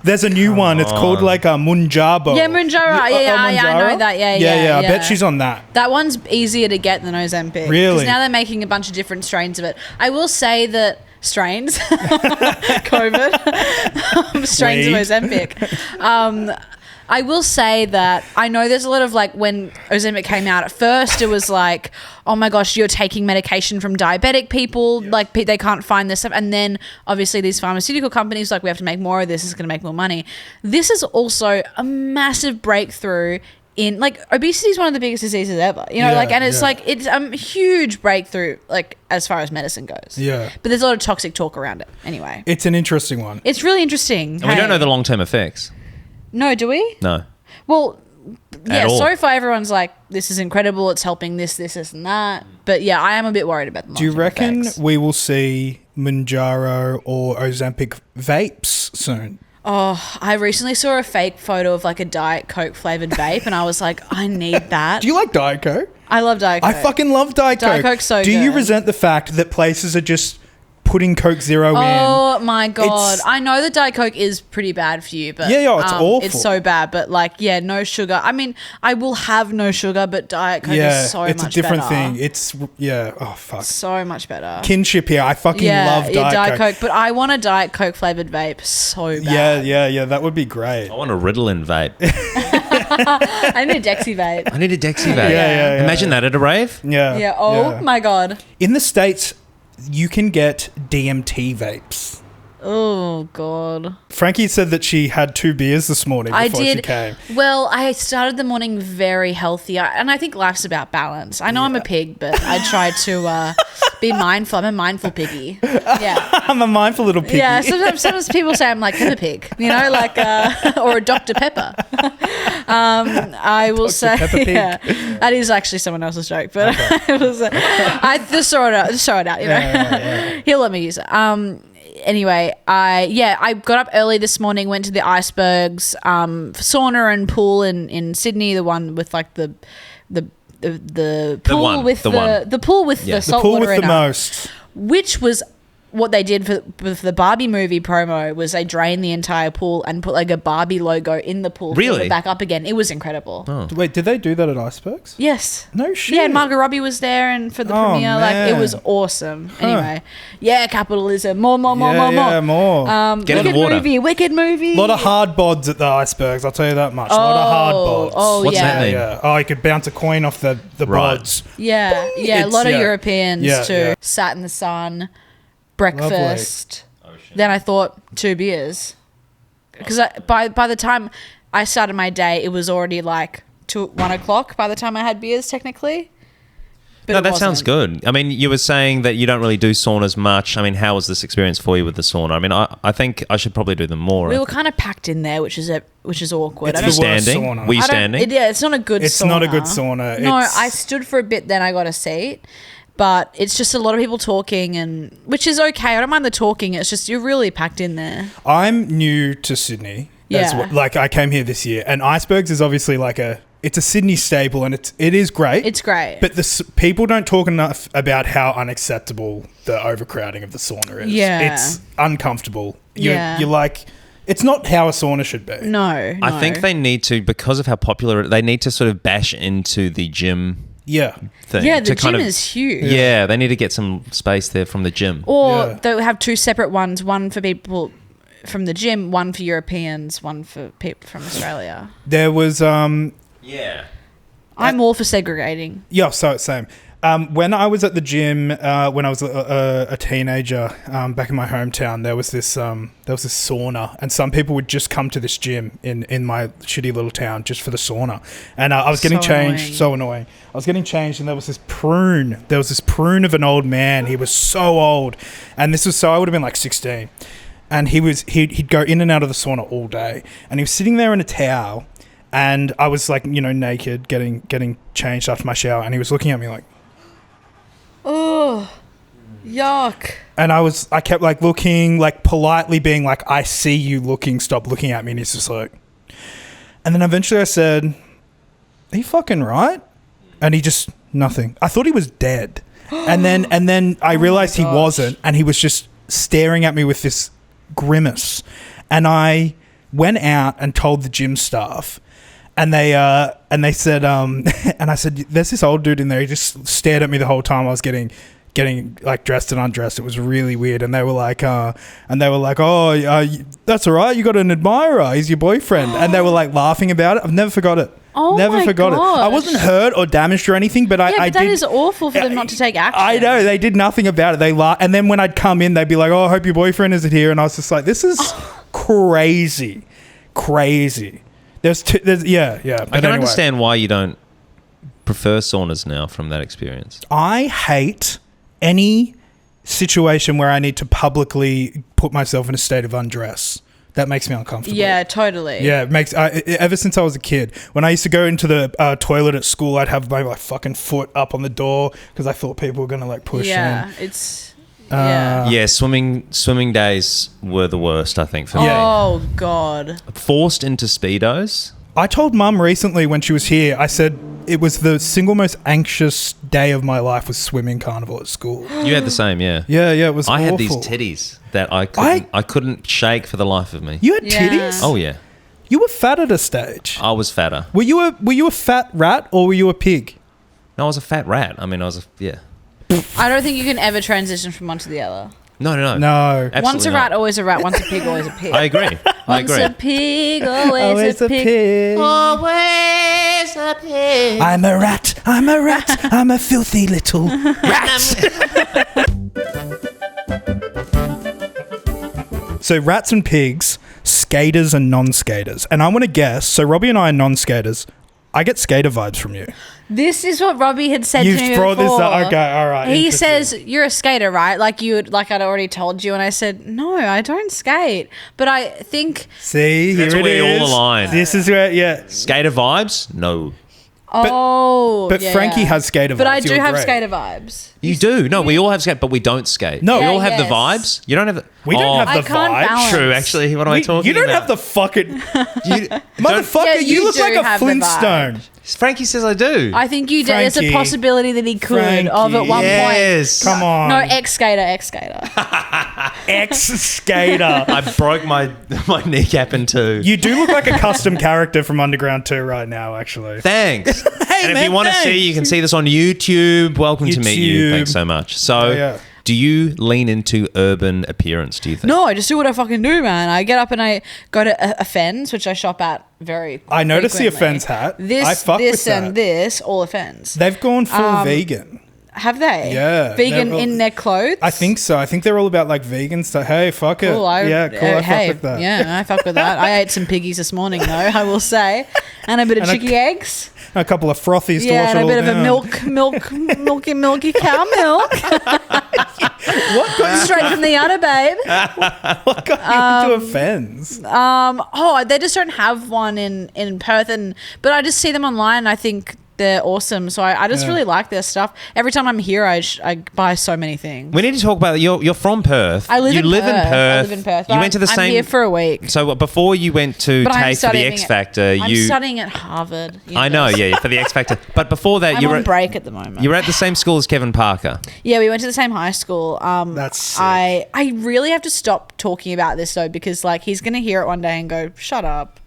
There's a new one. It's called like a Munjaro. Yeah, Munjaro. Yeah, I know that. Yeah. I bet she's on that. That one's easier to get than Ozempic. Really? Because now they're making a bunch of different strains of it. I will say that strains, COVID, strains Weed. of Ozempic. I will say that I know there's a lot of like when Ozempic came out at first, it was like, oh my gosh, you're taking medication from diabetic people, like they can't find this stuff. And then obviously these pharmaceutical companies like, we have to make more of this, it's going to make more money. This is also a massive breakthrough in like obesity is one of the biggest diseases ever, you know, like, and it's like, it's a huge breakthrough, like as far as medicine goes. Yeah. But there's a lot of toxic talk around it anyway. It's an interesting one. It's really interesting. And we don't know the long-term effects. No, do we? No. Well, yeah, all. so far everyone's like, this is incredible, it's helping this, and that. But yeah, I am a bit worried about the Do you long-term reckon effects. we will see Munjaro or Ozempic vapes soon? Oh, I recently saw a fake photo of like a Diet Coke flavored vape and I was like, I need that. Do you like Diet Coke? I love Diet Coke. I fucking love Diet Coke. Diet Coke's so Do you good. resent the fact that places are just putting Coke Zero in? Oh my God. It's- I know that Diet Coke is pretty bad for you, but Yeah, it's awful. It's so bad, but like, yeah, no sugar. I mean, I will have no sugar, but Diet Coke is so much better. it's a different thing. It's, oh fuck. So much better. Kinship here. I fucking love Diet Coke. But I want a Diet Coke flavored vape so bad. Yeah, that would be great. I want a Ritalin vape. I need a Dexy vape. I need a Dexy vape. Yeah. Imagine that at a rave. Yeah. Yeah. Oh my God. In the States, you can get DMT vapes. Oh God. Frankie said that she had 2 beers this morning before she came. Well, I started the morning very healthy, and I think life's about balance. I know I'm a pig, but I try to be mindful. I'm a mindful piggy. Yeah. I'm a mindful little piggy. Yeah, sometimes people say I'm like Peppa Pig, you know, like or a Dr. Pepper. I will say, Peppa Pig. yeah, that is actually someone else's joke, but it was. I just throw it out, you know. Yeah. He'll let me use it. Anyway, I got up early this morning, went to the icebergs, sauna and pool in Sydney, the one with like the pool one, with the pool with the The salt pool water with in the it, most. which was what they did for the Barbie movie promo was they drained the entire pool and put like a Barbie logo in the pool. Really? Filled it back up again. It was incredible. Oh. Wait, did they do that at Icebergs? Yes. No shit. Yeah, and Margot Robbie was there and for the Oh, premiere. Like it man. was awesome. Anyway, yeah, capitalism. More. Yeah, more. Get in the Wicked water. movie. Wicked movie. A lot of hard bods at the Icebergs, I'll tell you that much. A lot of hard bods. Oh, What's yeah. that mean? Yeah. Oh, you could bounce a coin off the Right. bods. Yeah, a It's- lot of yeah. Europeans Yeah, too. yeah. Sat in the sun, breakfast. Then I thought 2 beers. Because by the time I started my day, it was already like 1 o'clock by the time I had beers, technically. But No, it that sounds wasn't. good. I mean, you were saying that you don't really do saunas much. I mean, how was this experience for you with the sauna? I mean, I think I should probably do them more. We were kind of packed in there, which is awkward. It's I Were you don't- the worst standing? sauna. Were you I don't- standing? Yeah, it's not a good It's sauna. not a good sauna. No, It's- I stood for a bit, then I got a seat. But it's just a lot of people talking, and which is okay. I don't mind the talking. It's just you're really packed in there. I'm new to Sydney. Yeah. Like I came here this year, and Icebergs is obviously like it's a Sydney staple, and it is great. It's great. But people don't talk enough about how unacceptable the overcrowding of the sauna is. Yeah. It's uncomfortable. You're Yeah. like, it's not how a sauna should be. No. I think they need to, because of how popular, they need to sort of bash into the gym Yeah. thing. Yeah, the to kind gym of- is huge. Yeah, they need to get some space there from the gym. Or Yeah. they'll have 2 separate ones, one for people from the gym, one for Europeans, one for people from Australia. There was Yeah. I'm all for segregating. yeah, so same. When I was at the gym, when I was a teenager, back in my hometown, there was this sauna, and some people would just come to this gym in my shitty little town just for the sauna. And I was getting So changed, annoying. so annoying. I was getting changed, and there was this prune. There was this prune of an old man. He was so old, and this was so I would have been like 16, and he'd go in and out of the sauna all day, and he was sitting there in a towel, and I was like, naked, getting changed after my shower, and he was looking at me like. Oh, yuck. And I kept like looking, like politely being like, I see you looking, stop looking at me. And he's just like, and then eventually I said, are you fucking right? And he just, nothing. I thought he was dead. And then I realized he wasn't, and he was just staring at me with this grimace. And I went out and told the gym staff, and they said, and I said, there's this old dude in there. He just stared at me the whole time I was getting like dressed and undressed. It was really weird. And they were like, oh, that's all right. You got an admirer. He's your boyfriend. And they were like laughing about it. I've never forgot it. Oh, never forgot it. I wasn't hurt or damaged or anything, but I that did. is awful for them not to take action. I know. They did nothing about it. They laughed. And then when I'd come in, they'd be like, oh, I hope your boyfriend isn't here. And I was just like, this is crazy. There's yeah. But I can anyway. understand why you don't prefer saunas now from that experience. I hate any situation where I need to publicly put myself in a state of undress. That makes me uncomfortable. Yeah, totally. Yeah, it makes. Ever since I was a kid, when I used to go into the toilet at school, I'd have my like fucking foot up on the door because I thought people were gonna like push in. Yeah, it's. Yeah. Yeah, swimming days were the worst, I think, for me. Oh God. Forced into Speedos. I told Mum recently when she was here, I said it was the single most anxious day of my life was swimming carnival at school. You had the same, yeah. Yeah, it was I awful. had these titties that I couldn't shake for the life of me. You had Yeah. titties? Oh, yeah. You were fat at a stage. I was fatter. Were you a fat rat or were you a pig? No, I was a fat rat. I mean, yeah. I don't think you can ever transition from one to the other. No. No. Absolutely Once a not. rat, always a rat. Once a pig, always a pig. I agree. Once a pig, always a pig. Always a pig. I'm a rat. I'm a filthy little rat. So rats and pigs, skaters and non-skaters. And I want to guess, so Robbie and I are non-skaters. I get skater vibes from you. This is what Robbie had said to me You've brought before. this up. Okay, all right. He interesting. says, you're a skater, right? Like I'd already told you. And I said, no, I don't skate. But I think... See, That's here it where we is. all align. This is where, yeah. Skater vibes? No. But Frankie has skater vibes. But I do you have agree. skater vibes. You do. No, we all have skate, but we don't skate. No. We all have the Yes. vibes. You don't have the... We don't have I the can't vibe. balance. True, actually. What am I talking You don't about? have the fucking... You, Motherfucker, Yeah, you you look do like a have the Flintstone. Frankie says I do. I think you do. There's a Frankie. possibility that he could Frankie. of at one Yes. point. Come on. No, ex-skater. Ex-skater. I broke my kneecap in two. You do look like a custom character from Underground 2 right now, actually. Thanks. And if man, you want to thanks. see, you can see this on YouTube. Welcome to meet you. YouTube. Thanks so much. So, Yeah. do you lean into urban appearance, do you think? No, I just do what I fucking do, man. I get up and I go to a Fens, which I shop at very I noticed the frequently. Offence hat. This, I fuck this, with that. and this, all Offence. They've gone full vegan. Have they? Yeah, Vegan they're all- in their clothes? I think so. I think they're all about like vegan stuff. Hey, fuck it. Cool. I hey, fuck with that. Yeah, I fuck with that. I ate some piggies this morning, though, I will say. And a bit of And a- chicky eggs. A couple of frothies to Yeah, wash and it a all bit of down. a milky cow milk. What got Straight from the udder, babe. What got you into Offence? They just don't have one in Perth, but I just see them online and I think they're awesome. So I just really like their stuff. Every time I'm here, I buy so many things. We need to talk about you're from Perth. I live you in live Perth. in Perth. I live in Perth. You went to the I'm same. here for a week. So before you went to But I'm TAFE for the studying X at- Factor, I'm you. studying at Harvard. I know, yeah, for the X Factor. But before that, I'm you were on break at the moment. you were at the same school as Kevin Parker. Yeah, we went to the same high school. That's sick. I really have to stop talking about this though, because like he's gonna hear it one day and go, "Shut up."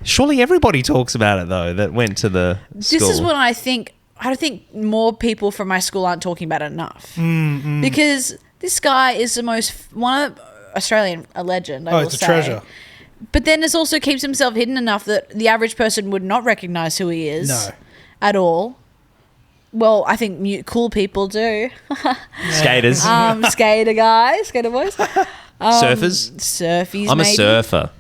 Surely everybody talks about it though. That went to the school. This is what I think. I don't think more people from my school aren't talking about it enough. Because this guy is one of Australian, a legend. I will It's a say. treasure. But then this also keeps himself hidden enough that the average person would not recognize who he is No. at all. Well, I think cool people do. skaters, Skater guys, skater boys, surfers. surfies. I'm a maybe. surfer.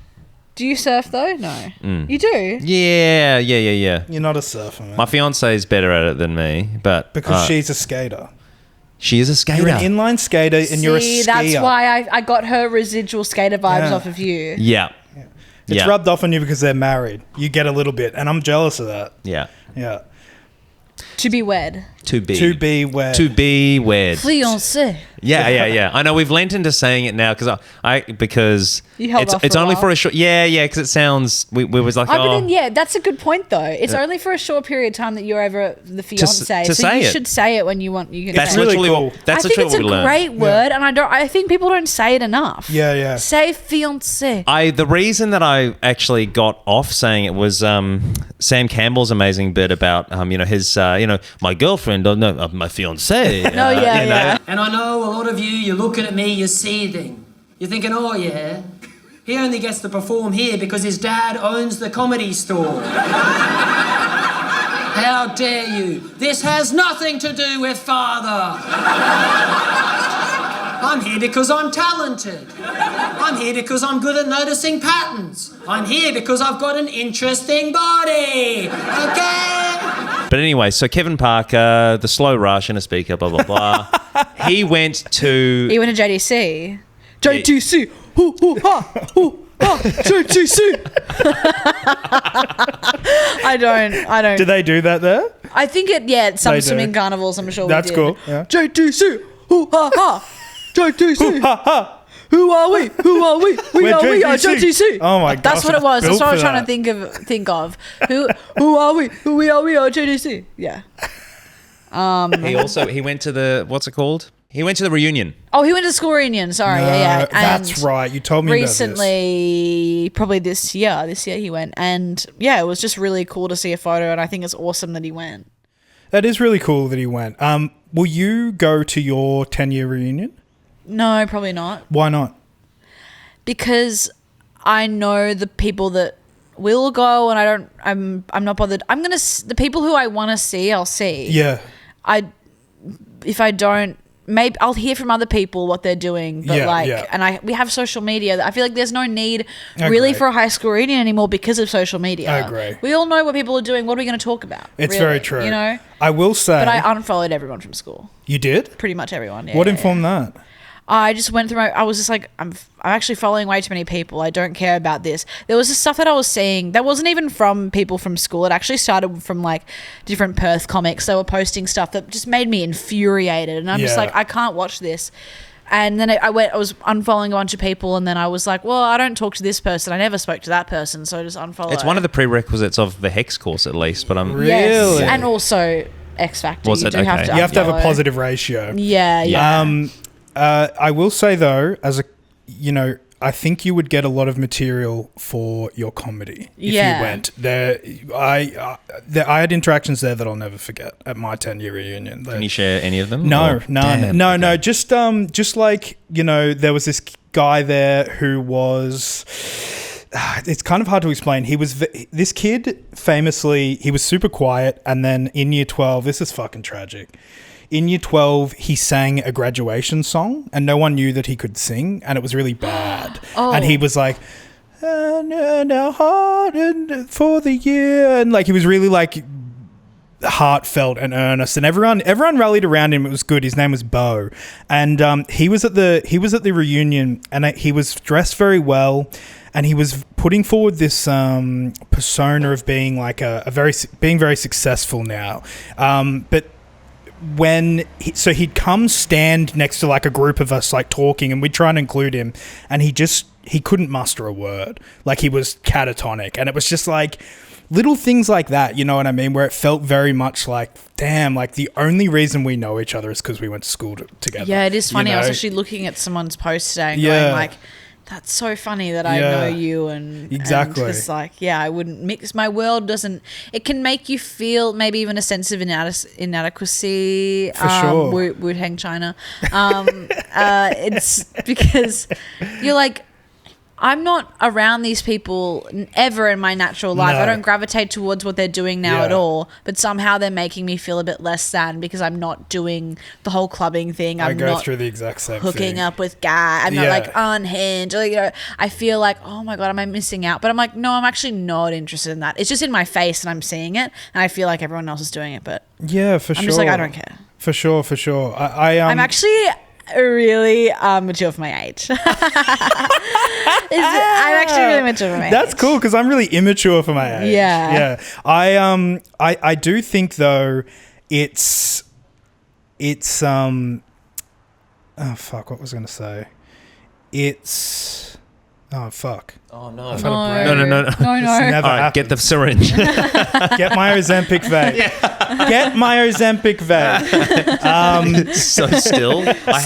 Do you surf though? No, you do. Yeah. You're not a surfer, man. My fiance is better at it than me, but Because she's a skater. she is a skater. You're an inline skater and you're a skier. That's why I got her residual skater vibes Yeah. off of you. Yeah. It's yeah. rubbed off on you because they're married. You get a little bit, and I'm jealous of that. Yeah. Yeah. To be wed. To be. To be wed. To be wed. Fiancé. Yeah. I know we've lent into saying it now because You held off it's for a only while. for a short. Yeah, because it sounds we was like, But then, yeah, that's a good point though. It's only for a short period of time that you're over the fiance, to so say you it. should say it when you want. You can That's say it. really literally cool. what that's I think literally it's what we a learned. great word, and I think people don't say it enough. Yeah. Say fiancé. The reason that I actually got off saying it was Sam Campbell's amazing bit about his my girlfriend, my fiance. No, yeah. And I know a lot of you're looking at me, you're seething. You're thinking, oh yeah, he only gets to perform here because his dad owns the comedy store. How dare you? This has nothing to do with father. I'm here because I'm talented. I'm here because I'm good at noticing patterns. I'm here because I've got an interesting body. Okay? But anyway, so Kevin Parker, the slow rush and a speaker, blah blah blah. He went to JDC. JTC. Hoo hoo ha. Hoo ha. JTC. I don't. Do they do that there? I think at some They do. swimming carnivals, I'm sure That's we did. cool. Yeah. JTC. Hoo ha ha. JTC. Ha ha. Who are we? Who are we? We We're are JTC. JTC. Oh my gosh, That's what it was. it's That's what I was built trying for to think of. Who are we? Who we are? We are JTC. Yeah. he went to the what's it called? He went to the reunion. Oh, he went to the school reunion. Sorry. Yeah. That's And right. You told me recently, probably this year he went, and yeah, it was just really cool to see a photo, and I think it's awesome that he went. That is really cool that he went. Will you go to your 10-year reunion? No, probably not, Why not? because I know the people that will go, and I'm not bothered. The people who I want to see, I'll see. Yeah. If I don't, maybe I'll hear from other people what they're doing, but Yeah. and we have social media. I feel like there's no need I really agree. for a high school reunion anymore because of social media. I agree. We all know what people are doing. What are we going to talk about? It's really, very true. You know? I will say. But I unfollowed everyone from school. You did? Pretty much everyone. Yeah, What yeah, informed that? I just went through I was just like, I'm actually following way too many people. I don't care about this. There was this stuff that I was seeing that wasn't even from people from school. It actually started from like different Perth comics. They were posting stuff that just made me infuriated. And I'm just Yeah. like, I can't watch this. And then I was unfollowing a bunch of people, and then I was like, well, I don't talk to this person. I never spoke to that person, so I just unfollowed. It's one of the prerequisites of the HECS course, at least. But I'm Really? Yes. And also X Factor. Was you it? do have Okay. to You have to have a unfollow. positive ratio. Yeah. I will say though, I think you would get a lot of material for your comedy if Yeah. you went there. I had interactions there that I'll never forget at my 10-year reunion. Can you share any of them? No, Or- no, Damn, no, okay. no. Just like there was this guy there who was. It's kind of hard to explain. He was this kid. Famously, he was super quiet, and then in year 12, this is fucking tragic. In year 12, he sang a graduation song, and no one knew that he could sing, and it was really bad. And he was like, "Now hard and for the year," and like he was really like heartfelt and earnest, and everyone rallied around him. It was good. His name was Bo, and he was at the reunion, and he was dressed very well, and he was putting forward this persona of being like being very successful now, but he'd come stand next to like a group of us like talking, and we'd try and include him, and he couldn't muster a word. Like he was catatonic, and it was just like little things like that, you know what I mean, where it felt very much like, damn, like the only reason we know each other is because we went to school together. Yeah, it is funny. you I was know? actually looking at someone's post today and Yeah. going like, that's so funny that I Yeah. know you, and Exactly. and it's like, yeah, I wouldn't mix. My world doesn't. It can make you feel maybe even a sense of inadequacy. For sure. Would hang China. It's because you're like, I'm not around these people ever in my natural life. No. I don't gravitate towards what they're doing now at Yeah. all. But somehow they're making me feel a bit less than because I'm not doing the whole clubbing thing. I I'm go not through the exact same hooking thing. up with guy. I'm not Yeah. like unhinged. Or, I feel like, oh my God, am I missing out? But I'm like, no, I'm actually not interested in that. It's just in my face and I'm seeing it. And I feel like everyone else is doing it. But Yeah, for sure. I'm just like, I don't care. For sure. I'm actually really mature for my age. I'm actually really mature for my age. That's cool because I'm really immature for my age. Yeah. Yeah. I do think though it's It's oh fuck, what was I going to say? It's oh fuck. Oh no. I've had a brain. No. This never All right, get the syringe. Get my Ozempic vape. Get my Ozempic vape. It's so still. I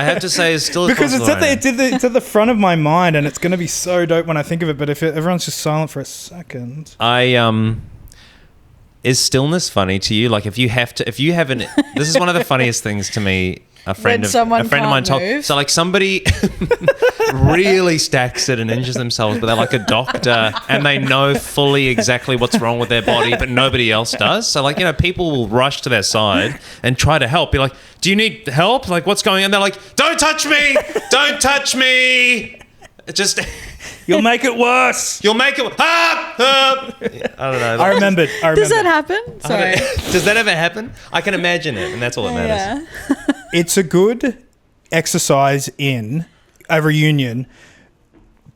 have to say, it's still Because it's at the front of my mind, and it's going to be so dope when I think of it. But if everyone's just silent for a second, is stillness funny to you? Like if you haven't, this is one of the funniest things to me. A friend of mine told. Move. So like somebody really stacks it and injures themselves, but they're like a doctor and they know fully exactly what's wrong with their body, but nobody else does. So like, people will rush to their side and try to help. Be like, do you need help? Like what's going on? They're like, don't touch me! Don't touch me! It just... you'll make it worse. You'll make it... I don't know. I remembered. Does that happen? Sorry. Does that ever happen? I can imagine it, and that's all that matters. Yeah. It's a good exercise in a reunion,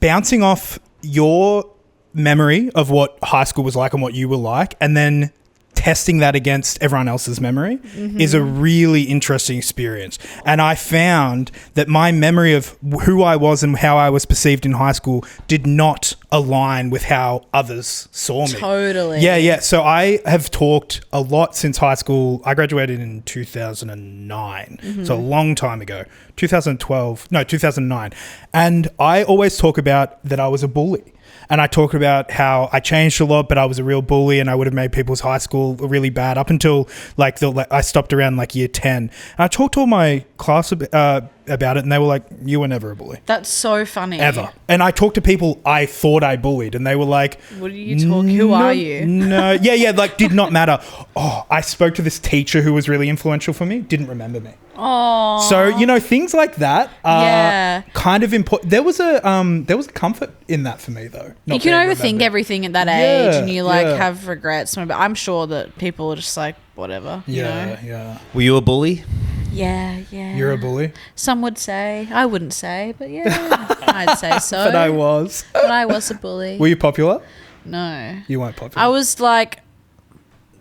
bouncing off your memory of what high school was like and what you were like, and then testing that against everyone else's memory is a really interesting experience. And I found that my memory of who I was and how I was perceived in high school did not align with how others saw me. Totally. Yeah. So I have talked a lot since high school. I graduated in 2009, so a long time ago. 2009. And I always talk about that I was a bully. And I talked about how I changed a lot, but I was a real bully and I would have made people's high school really bad up until I stopped around like year 10. And I talked to all my class about it, and they were like, you were never a bully. That's so funny. Ever. And I talked to people I thought I bullied, and they were like, what are you talking? Who are you? No. Yeah, like did not matter. Oh, I spoke to this teacher who was really influential for me, didn't remember me. Oh. So, things like that Yeah. are kind of important. There was a comfort in that for me, though. You can overthink everything at that age, and you have regrets. But I'm sure that people are just like, whatever. Yeah. Were you a bully? Yeah. You're a bully? Some would say. I wouldn't say, but yeah. I'd say so. But I was. But I was a bully. Were you popular? No. You weren't popular. I was like,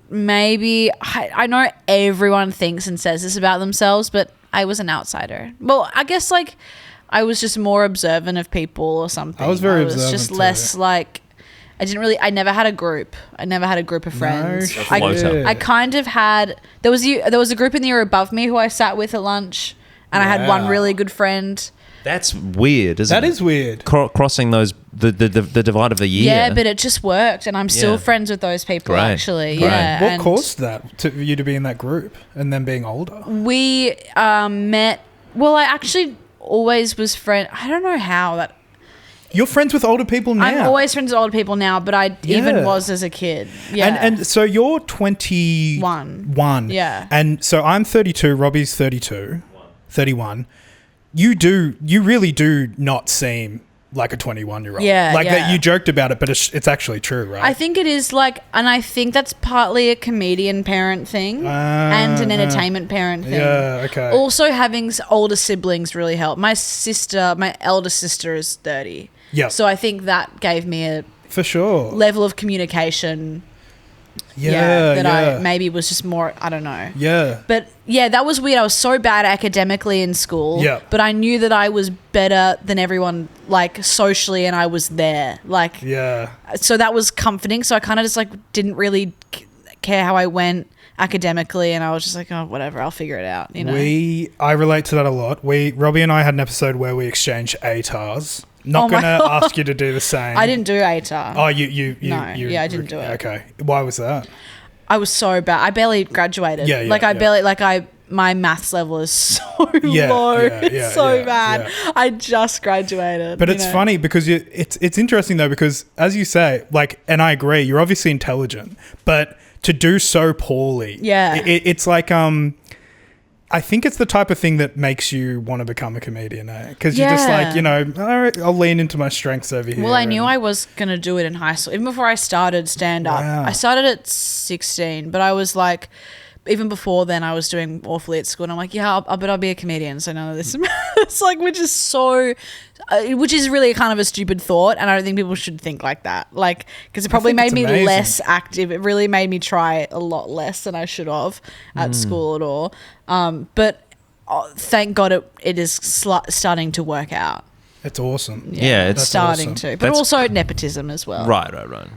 maybe, I know everyone thinks and says this about themselves, but I was an outsider. Well, I guess like I was just more observant of people or something. I was very observant. Just too. less like, I never had a group. I never had a group of friends. No shit. I kind of had, there was a group in the year above me who I sat with at lunch, and I had one really good friend. That's weird, isn't it? That is weird. Crossing those the divide of the year. Yeah, but it just worked, and I'm still friends with those people. Great. Actually. Great. Yeah. What and caused that for you to be in that group and then being older? we met. Well, I actually always was friend. I don't know how that. You're friends with older people now. I'm always friends with older people now, but I even was as a kid. Yeah. And so you're 21. One. Yeah. And so I'm 32. Robbie's 32. 31. You really do not seem like a 21-year-old. Yeah, Like yeah. that you joked about it, but it's actually true, right? I think it is like, and I think that's partly a comedian parent thing and an entertainment parent thing. Yeah, okay. Also, having older siblings really helped. My eldest sister is 30. Yeah. So I think that gave me a For sure. level of communication. Yeah. I maybe was just more, I don't know. Yeah. But yeah, that was weird. I was so bad academically in school. Yeah. But I knew that I was better than everyone, like socially, and I was there. Like, Yeah. so that was comforting. So I kind of just like didn't really care how I went academically, and I was just like, oh, whatever, I'll figure it out. I relate to that a lot. Robbie and I had an episode where we exchanged ATARs. Not going to ask you to do the same. I didn't do ATAR. Oh, you No, I didn't do it. Okay. Why was that? I was so bad. I barely graduated. My maths level is so low. It's so bad. Yeah. I just graduated. But it's funny because it's interesting though, because as you say, like, and I agree, you're obviously intelligent, but to do so poorly, it's like I think it's the type of thing that makes you want to become a comedian, because you're just like, all right, I'll lean into my strengths over here. Well, I knew I was going to do it in high school. Even before I started stand-up. Wow. I started at 16, but I was like, even before then, I was doing awfully at school. And I'm like, but I'll be a comedian, so none of this It's like, which is so, which is really kind of a stupid thought, and I don't think people should think like that. Like, because it probably think made it's me amazing. less active. It really made me try a lot less than I should have at school at all. But thank God it is starting to work out. It's awesome. Yeah, it's That's starting awesome. to, but That's also nenepotism as well. Right.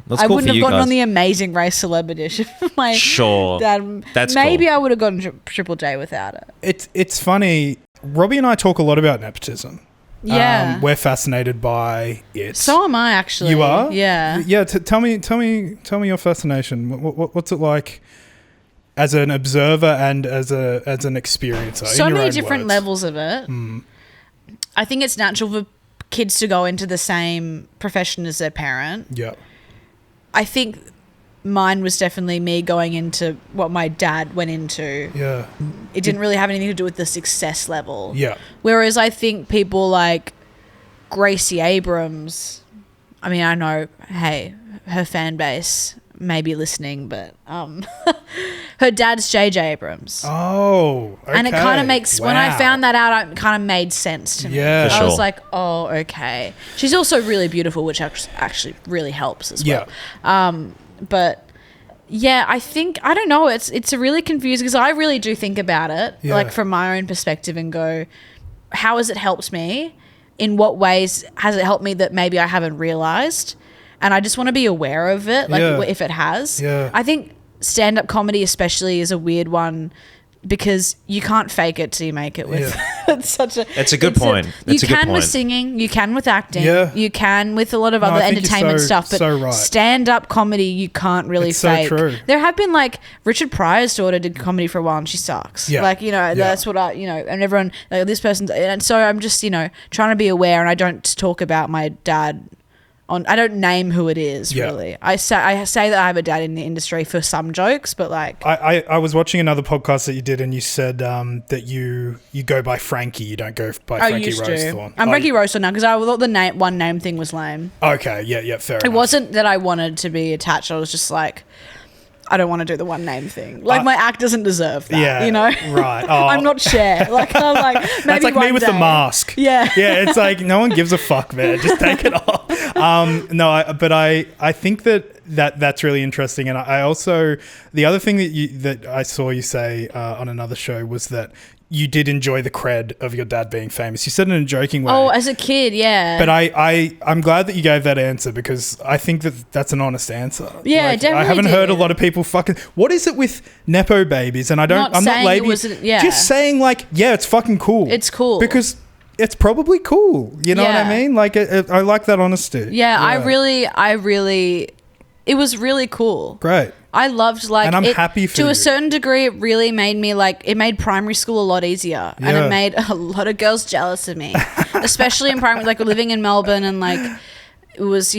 That's I cool wouldn't for have you gotten guys. on the Amazing Race Celebrity if my Sure. dad. That's maybe cool. I would have gotten Triple J without it. It's funny. Robbie and I talk a lot about nepotism. Yeah, We're fascinated by it. so am I actually. You are? Yeah. Yeah. Tell me your fascination. What's it like as an observer and as an experiencer? So in your many own different words? levels of it. I think it's natural for kids to go into the same profession as their parent. Yeah. I think mine was definitely me going into what my dad went into. Yeah. It didn't really have anything to do with the success level. Yeah. Whereas I think people like Gracie Abrams, I mean, I know, hey, her fan base may be listening, but her dad's J.J. Abrams. Oh, okay. And it kind of makes, when I Wow. found that out, it kind of made sense to me. Yeah. For I was sure. like, oh, okay. She's also really beautiful, which actually really helps as well. Yeah. But yeah, I think, I don't know, it's a really confusing, because I really do think about it, Yeah. like from my own perspective, and go, how has it helped me? In what ways has it helped me that maybe I haven't realized? And I just want to be aware of it, like Yeah. if it has. Yeah. I think stand-up comedy especially is a weird one, because you can't fake it till you make it with. It's a good point. It's a you good can with point. singing, you can with acting, Yeah. you can with a lot of No, other I think you're entertainment so- stuff, but so right. stand-up comedy you can't really It's so fake. true. There have been, like, Richard Pryor's daughter did comedy for a while and she sucks. Yeah. Like, you know, Yeah. that's what and everyone, like, this person, and so I'm just, trying to be aware, and I don't talk about my dad I don't name who it is, Yeah. really. I say that I have a dad in the industry for some jokes, but like, I was watching another podcast that you did, and you said that you go by Frankie. You don't go by I Frankie used to. Rowsthorn. I'm Frankie Rowsthorn now, because I thought the one name thing was lame. Okay, yeah, fair It enough. wasn't that I wanted to be attached. I was just like, I don't want to do the one name thing. Like, my act doesn't deserve that, Yeah, right. Oh. I'm not Cher. Like, I'm like, maybe That's like me one with the day. mask. Yeah. Yeah, it's like no one gives a fuck, man. Just take it off. But I think that's really interesting, and I also, the other thing that I saw you say on another show was that you did enjoy the cred of your dad being famous. You said it in a joking way. Oh, as a kid, yeah. But I'm glad that you gave that answer, because I think that's an honest answer. Yeah, Like, definitely I haven't heard a did. lot of people fucking. What is it with nepo babies? And I'm not saying it lazy. wasn't- yeah. Just saying, like, yeah, it's fucking cool. It's cool. because it's probably cool. You know what I Yeah. mean? Like, I like that honesty. yeah, I really, it was really cool. Great. I loved, like, And I'm it, happy for to you. a certain degree. It really made me, like, it made primary school a lot easier, and Yeah. it made a lot of girls jealous of me, especially in primary, like, living in Melbourne, and like, it was,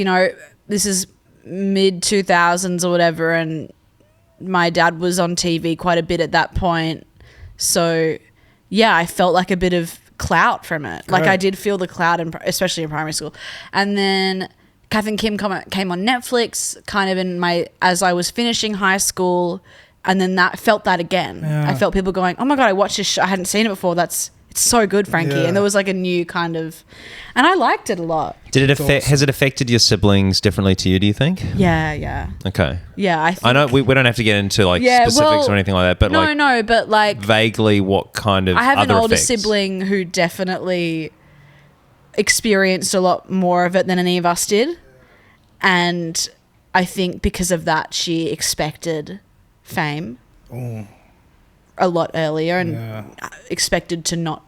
this is mid 2000s or whatever, and my dad was on TV quite a bit at that point, so yeah, I felt like a bit of clout from it. Like, Right. I did feel the clout, especially in primary school, and then Kath and Kim came on Netflix kind of as I was finishing high school, and then felt that again. Yeah. I felt people going, oh my God, I watched this show. I hadn't seen it before. It's so good, Frankie. Yeah. And there was like a new kind of, and I liked it a lot. Has it affected your siblings differently to you, do you think? Yeah. Okay. Yeah, I think. I know we don't have to get into like specifics or anything like that, but but like, vaguely what kind of I have an other older effects? sibling who definitely experienced a lot more of it than any of us did. And I think because of that, she expected fame a lot earlier, and expected to not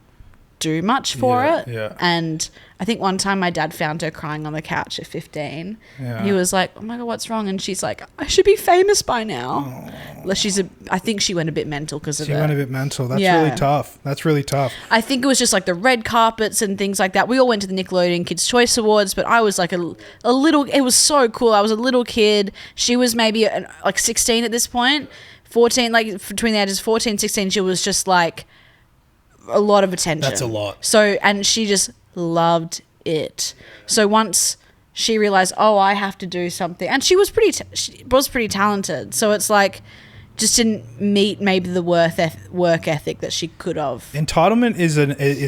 do much for it. Yeah. And I think one time my dad found her crying on the couch at 15. Yeah. He was like, oh my God, what's wrong? And she's like, I should be famous by now. I think she went a bit mental because of it. She went a bit mental. That's Yeah. really tough. That's really tough. I think it was just like the red carpets and things like that. We all went to the Nickelodeon Kids' Choice Awards, but I was like a little, it was so cool. I was a little kid. She was maybe like 16 at this point, 14, like between the ages of 14 and 16, she was just like a lot of attention. That's a lot. So, and she just loved it. So once she realized, oh, I have to do something, and she was pretty talented. So it's like, just didn't meet maybe the work ethic that she could have. Entitlement is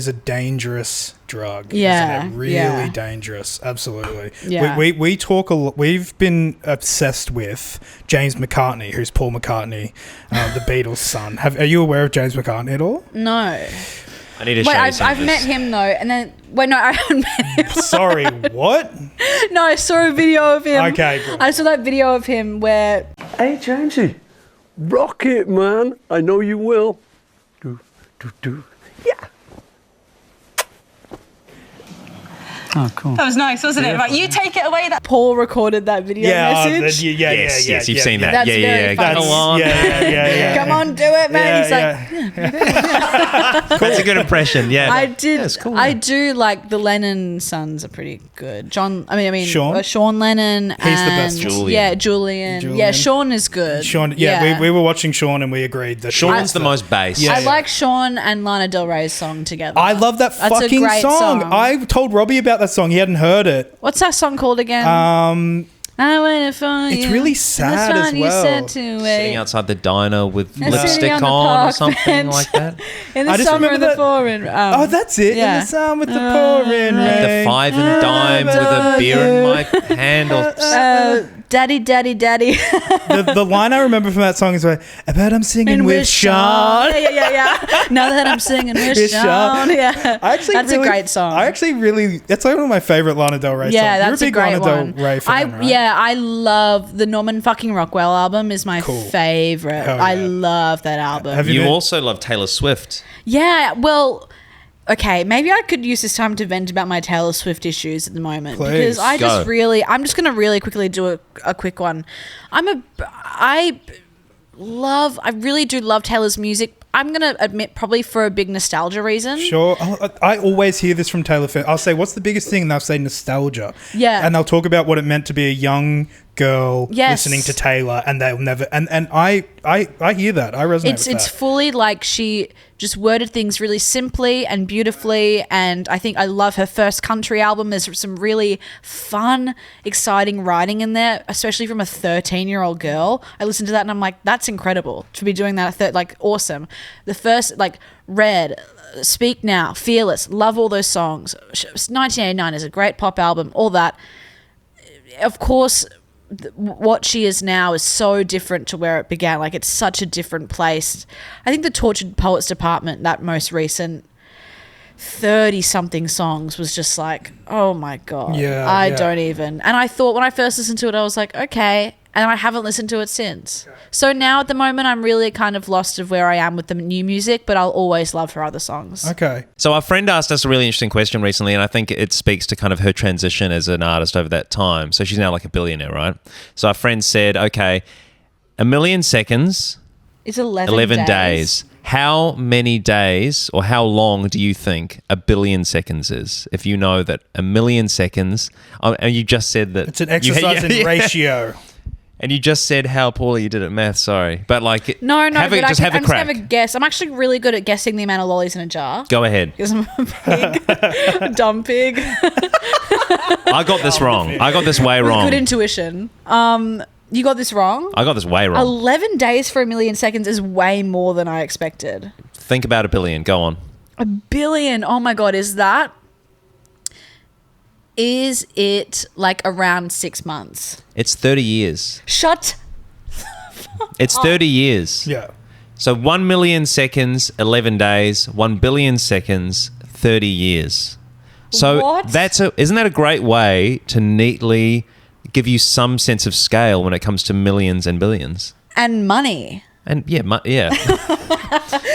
a dangerous drug. Yeah, isn't it? Really dangerous. Absolutely. Yeah. We talk a lot. We've been obsessed with James McCartney, who's Paul McCartney, the Beatles' son. Are you aware of James McCartney at all? No. I need to show you I've met him though, and then no, I haven't met him. Sorry, what? No, I saw a video of him. Okay, good. I saw that video of him where. Hey, Jamesy, rock it, man. I know you will. Do. Yeah. Oh, cool. That was nice, wasn't it? Right, you take it away. That Paul recorded that video message. Yes, you've seen that. That's very funny. Come on. Yeah. Come on, do it, man. He's like, That's a good impression. Yeah, I did. Yeah, it's cool. I do like the Lennon sons are pretty good. Sean Sean Lennon. He's the best. Julian. Yeah, Julian. Yeah, Sean is good. Sean. Yeah. We were watching Sean and we agreed that Sean's the most bass. Yeah. I like Sean and Lana Del Rey's song together. I love that That's a fucking great song. I told Robbie about that song. He hadn't heard it. What's that song called again? I waited for you. It's really sad as well. Sitting outside the diner with Sitting lipstick on the on or park something bench. like that. In the I just summer remember in the that- pouring. Oh, that's it. yeah. In the sun with the pouring The rain. 5 and dime with a beer in my hand. Or Daddy. The line I remember from that song is where, but I'm singing with Sean. Yeah. Now that I'm singing with With Sean. Sean. Yeah. That's a great song. That's like one of my favorite Lana Del Rey songs. Yeah, You're that's a a big great Lana one. Del Rey fan, right? Yeah, I love the Norman fucking Rockwell album. Is my favorite. Hell I yeah. love that album. Have you also love Taylor Swift. Yeah, well, okay, maybe I could use this time to vent about my Taylor Swift issues at the moment. Please, because I'm just going to really quickly do a quick one. I really do love Taylor's music. I'm going to admit probably for a big nostalgia reason. Sure. I always hear this from Taylor Swift. I'll say, what's the biggest thing? And they'll say nostalgia. Yeah. And they'll talk about what it meant to be a young girl listening to Taylor, and they'll never. And I hear that. I resonate with that. It's fully like she just worded things really simply and beautifully, and I think I love her first country album. There's some really fun, exciting writing in there, especially from a 13-year-old girl. I listened to that and I'm like, that's incredible to be doing that. Awesome. The first, Red, Speak Now, Fearless, love all those songs. 1989 is a great pop album, all that. Of course, what she is now is so different to where it began. It's such a different place. I think the Tortured Poets Department, that most recent 30-something songs, was just like, oh my God. Yeah, I yeah. don't even. And I thought when I first listened to it, I was like, okay. And I haven't listened to it since. So now at the moment, I'm really kind of lost of where I am with the new music, but I'll always love her other songs. Okay. So our friend asked us a really interesting question recently, and I think it speaks to kind of her transition as an artist over that time. So she's now like a billionaire, right? So our friend said, okay, 1 million seconds, It's 11 days. How many days or how long do you think 1 billion seconds is? If you know that 1 million seconds, and you just said that... It's an exercise in ratio. And you just said how poorly you did at math, sorry. But No, just I'm have a just crack. going to have a guess. I'm actually really good at guessing the amount of lollies in a jar. Go ahead. Because I'm a pig. A dumb pig. I got this wrong. I got this way With wrong. good intuition. You got this wrong? I got this way wrong. 11 days for 1 million seconds is way more than I expected. Think about 1 billion. Go on. 1 billion. Oh my God, is it around 6 months? It's 30 years. Shut. It's 30 years. Yeah. So 1 million seconds, 11 days. 1 billion seconds, 30 years. So What? isn't that a great way to neatly give you some sense of scale when it comes to millions and billions? And money. And yeah.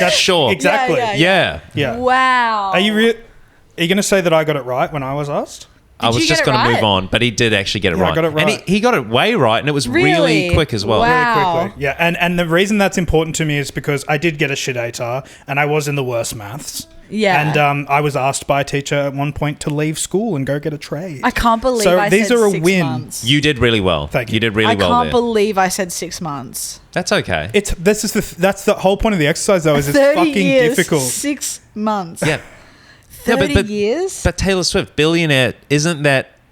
That's sure. Exactly. Yeah. Yeah. Wow. Are you going to say that I got it right when I was asked? I was you just get it going to right? move on, but he did actually get it Yeah, I right. got it right. And he got it way right, and it was really quick as well. Wow. Really quickly. Yeah, and the reason that's important to me is because I did get a shit ATAR, and I was in the worst maths. Yeah. And I was asked by a teacher at one point to leave school and go get a trade. I can't believe So I these said are a 6 win. months. You did really well. Thank you. You did really I well can't there. believe I said 6 months. That's okay. That's the whole point of the exercise, though, is it's 30 fucking years, difficult. 6 months. Yeah. 30 years? But Taylor Swift, billionaire,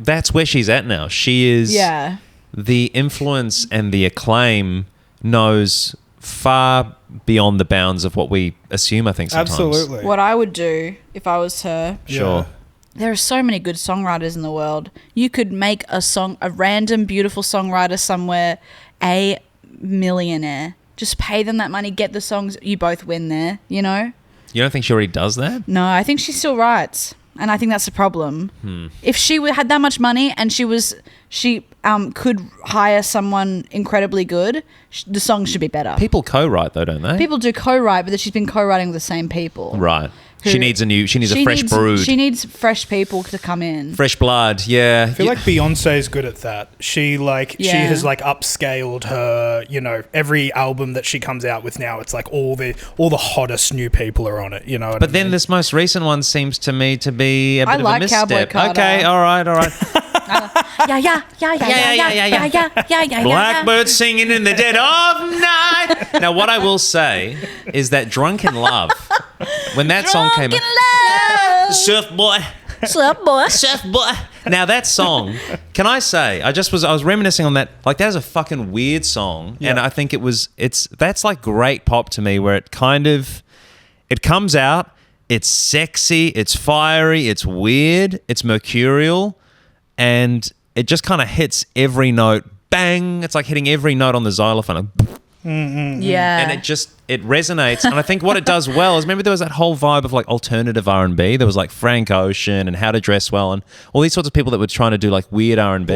that's where she's at now. She is Yeah. the influence and the acclaim knows far beyond the bounds of what we assume, I think, sometimes. Absolutely. What I would do if I was her. Sure. There are so many good songwriters in the world. You could make a random beautiful songwriter somewhere a millionaire. Just pay them that money, get the songs, you both win there, you know? You don't think she already does that? No, I think she still writes. And I think that's the problem. If she had that much money and she could hire someone incredibly good, the songs should be better. People co-write though, don't they? People do co-write, but she's been co-writing with the same people. Right. She needs a fresh brood. She needs fresh people to come in. Fresh blood, yeah. I feel like Beyonce's good at that. She has like upscaled her, you know, every album that she comes out with now, it's like all the hottest new people are on it, you know. But then this most recent one seems to me to be a bit of a misstep. Cowboy Carter. Okay, all right. Yeah. Blackbird singing in the dead of night. Now, what I will say is that Drunken Love, when that song came out, Surf Boy. Now that song, can I say, I was reminiscing on that. Like, that is a fucking weird song, and I think that's like great pop to me, where it comes out, it's sexy, it's fiery, it's weird, it's mercurial, and it just kind of hits every note. Bang! It's like hitting every note on the xylophone. Yeah. And it resonates. And I think what it does well is, remember there was that whole vibe of like alternative R&B. There was like Frank Ocean and How to Dress Well and all these sorts of people that were trying to do like weird R&B.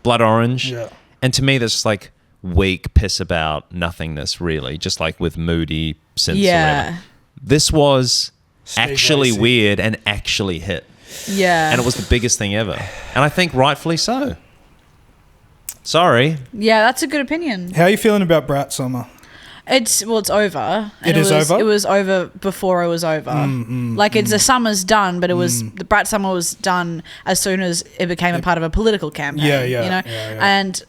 Blood Orange. Yeah. And to me, that's just like weak piss about nothingness, really. Just like with moody synths. Yeah. This was Steve actually Lacy. weird and actually hit. Yeah. And it was the biggest thing ever. And I think rightfully so. Sorry. Yeah, that's a good opinion. How are you feeling about Brat Summer? It's over. And It is over? It was over before it was over. The summer's done, but the Brat Summer was done as soon as it became a part of a political campaign. Yeah. You know, and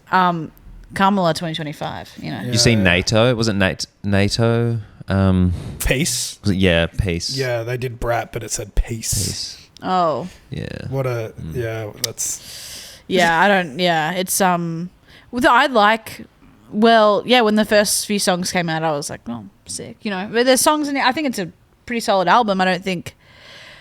Kamala 2025. You know, You see NATO? Was it NATO? Peace. Was it, yeah, peace. Yeah, they did Brat, but it said peace. Oh. Yeah. What a that's. Yeah, I don't. Yeah, it's I like. Well, yeah, when the first few songs came out, I was like, oh, sick. You know, but there's songs in it. I think it's a pretty solid album. I think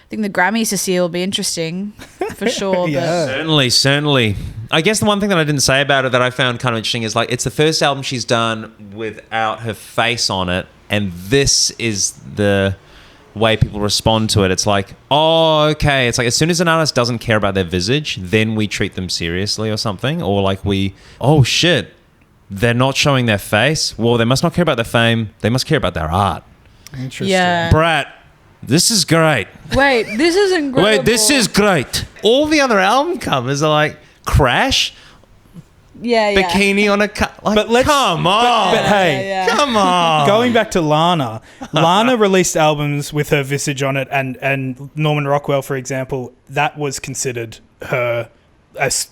the Grammys this year will be interesting for sure. Yeah. Certainly. I guess the one thing that I didn't say about it that I found kind of interesting is like it's the first album she's done without her face on it, and this is the way people respond to it. It's like, oh, okay. It's like as soon as an artist doesn't care about their visage, then we treat them seriously or something, or like oh shit, they're not showing their face. Well, they must not care about their fame. They must care about their art. Interesting. Yeah. Brat, this is great. Wait, this is incredible. Wait, this is great. All the other album covers are like Crash, yeah. bikini on a come on. But hey, come on. Going back to Lana released albums with her visage on it, and Norman Rockwell, for example, that was considered a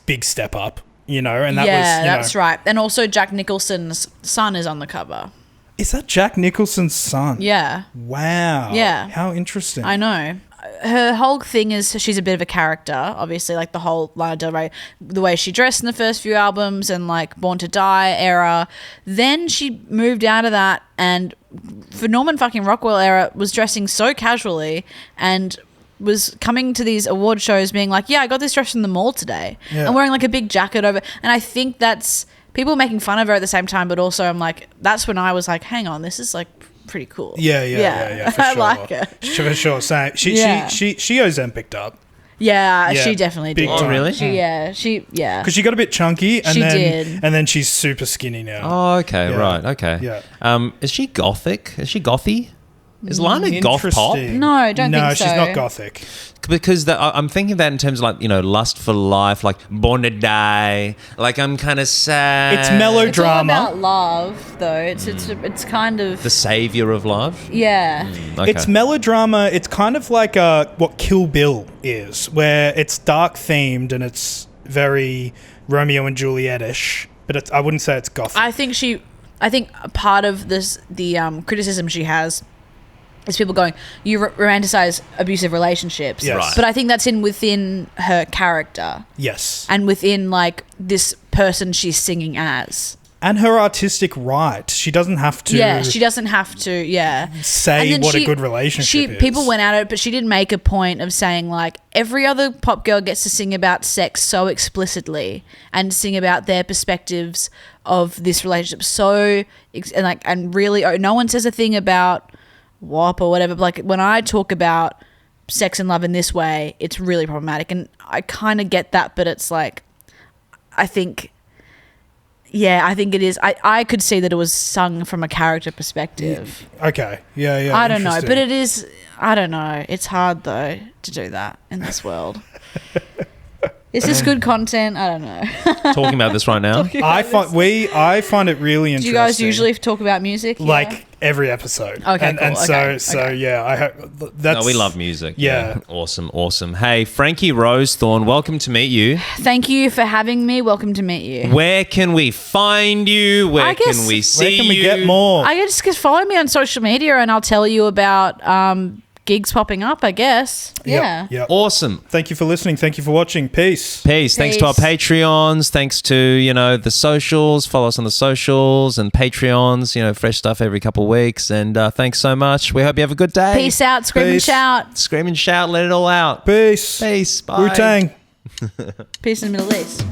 big step up, you know, and that was, that's right. And also Jack Nicholson's son is on the cover. Is that Jack Nicholson's son? Yeah. Wow. Yeah. How interesting. I know. Her whole thing is she's a bit of a character, obviously, like the whole Lana Del Rey, the way she dressed in the first few albums and like Born to Die era. Then she moved out of that, and for Norman fucking Rockwell era was dressing so casually and was coming to these award shows being like, yeah, I got this dress from the mall today. Yeah. And wearing like a big jacket over. And I think that's people making fun of her at the same time, but also I'm like, that's when I was like, hang on, this is like pretty cool. Yeah, for sure. I like it. For sure. Same. She Ozempic'd up. Yeah, she definitely big did. time. Oh, really? She Because she got a bit chunky, and She then did. and then she's super skinny now. Oh, okay, Yeah. right, okay. Yeah. Is she gothic? Is she gothy? Is Lana goth pop? Interesting. No, I don't think No, so. she's not gothic. Because I'm thinking of that in terms of like, you know, Lust for Life, like Born to Die, like I'm kind of sad. It's It's all melodrama. about love, though. It's kind of The savior of love. yeah. Okay. It's melodrama. It's kind of like what Kill Bill is, where it's dark themed and it's very Romeo and Juliet-ish, but I wouldn't say it's gothic. I think part of the criticism she has is people going, you romanticize abusive relationships. Yes. Right. But I think that's within her character Yes. and within like this person she's singing as. and her artistic right. She doesn't have to. Yeah, she doesn't have to. Yeah, say what a good relationship is. People went at it, but she did make a point of saying like every other pop girl gets to sing about sex so explicitly and sing about their perspectives of this relationship and really no one says a thing about WAP or whatever. But like when I talk about sex and love in this way, it's really problematic, and I kind of get that, but it's like I think it is. I could see that it was sung from a character perspective. Okay. Yeah. I don't know, but it is. I don't know. It's hard though to do that in this world. Is this good content? I don't know. Talking about this right now. I find it really interesting. Do you guys usually talk about music? Like every episode. Okay, and cool. So yeah, I hope that's. No, we love music. Yeah. Awesome. Hey, Frankie Rowsthorn, welcome to meet you. Thank you for having me. Welcome to meet you. Where can we find you? Where can we see you? Where can we get more? I just follow me on social media and I'll tell you about gigs popping up, I guess. Yeah. Yep. Awesome. Thank you for listening. Thank you for watching. Peace. Thanks to our Patreons. Thanks to, the socials. Follow us on the socials and Patreons. Fresh stuff every couple of weeks. And thanks so much. We hope you have a good day. Peace out. Scream and shout. Scream and shout. Let it all out. Peace. Bye. Wu-Tang. Peace in the Middle East.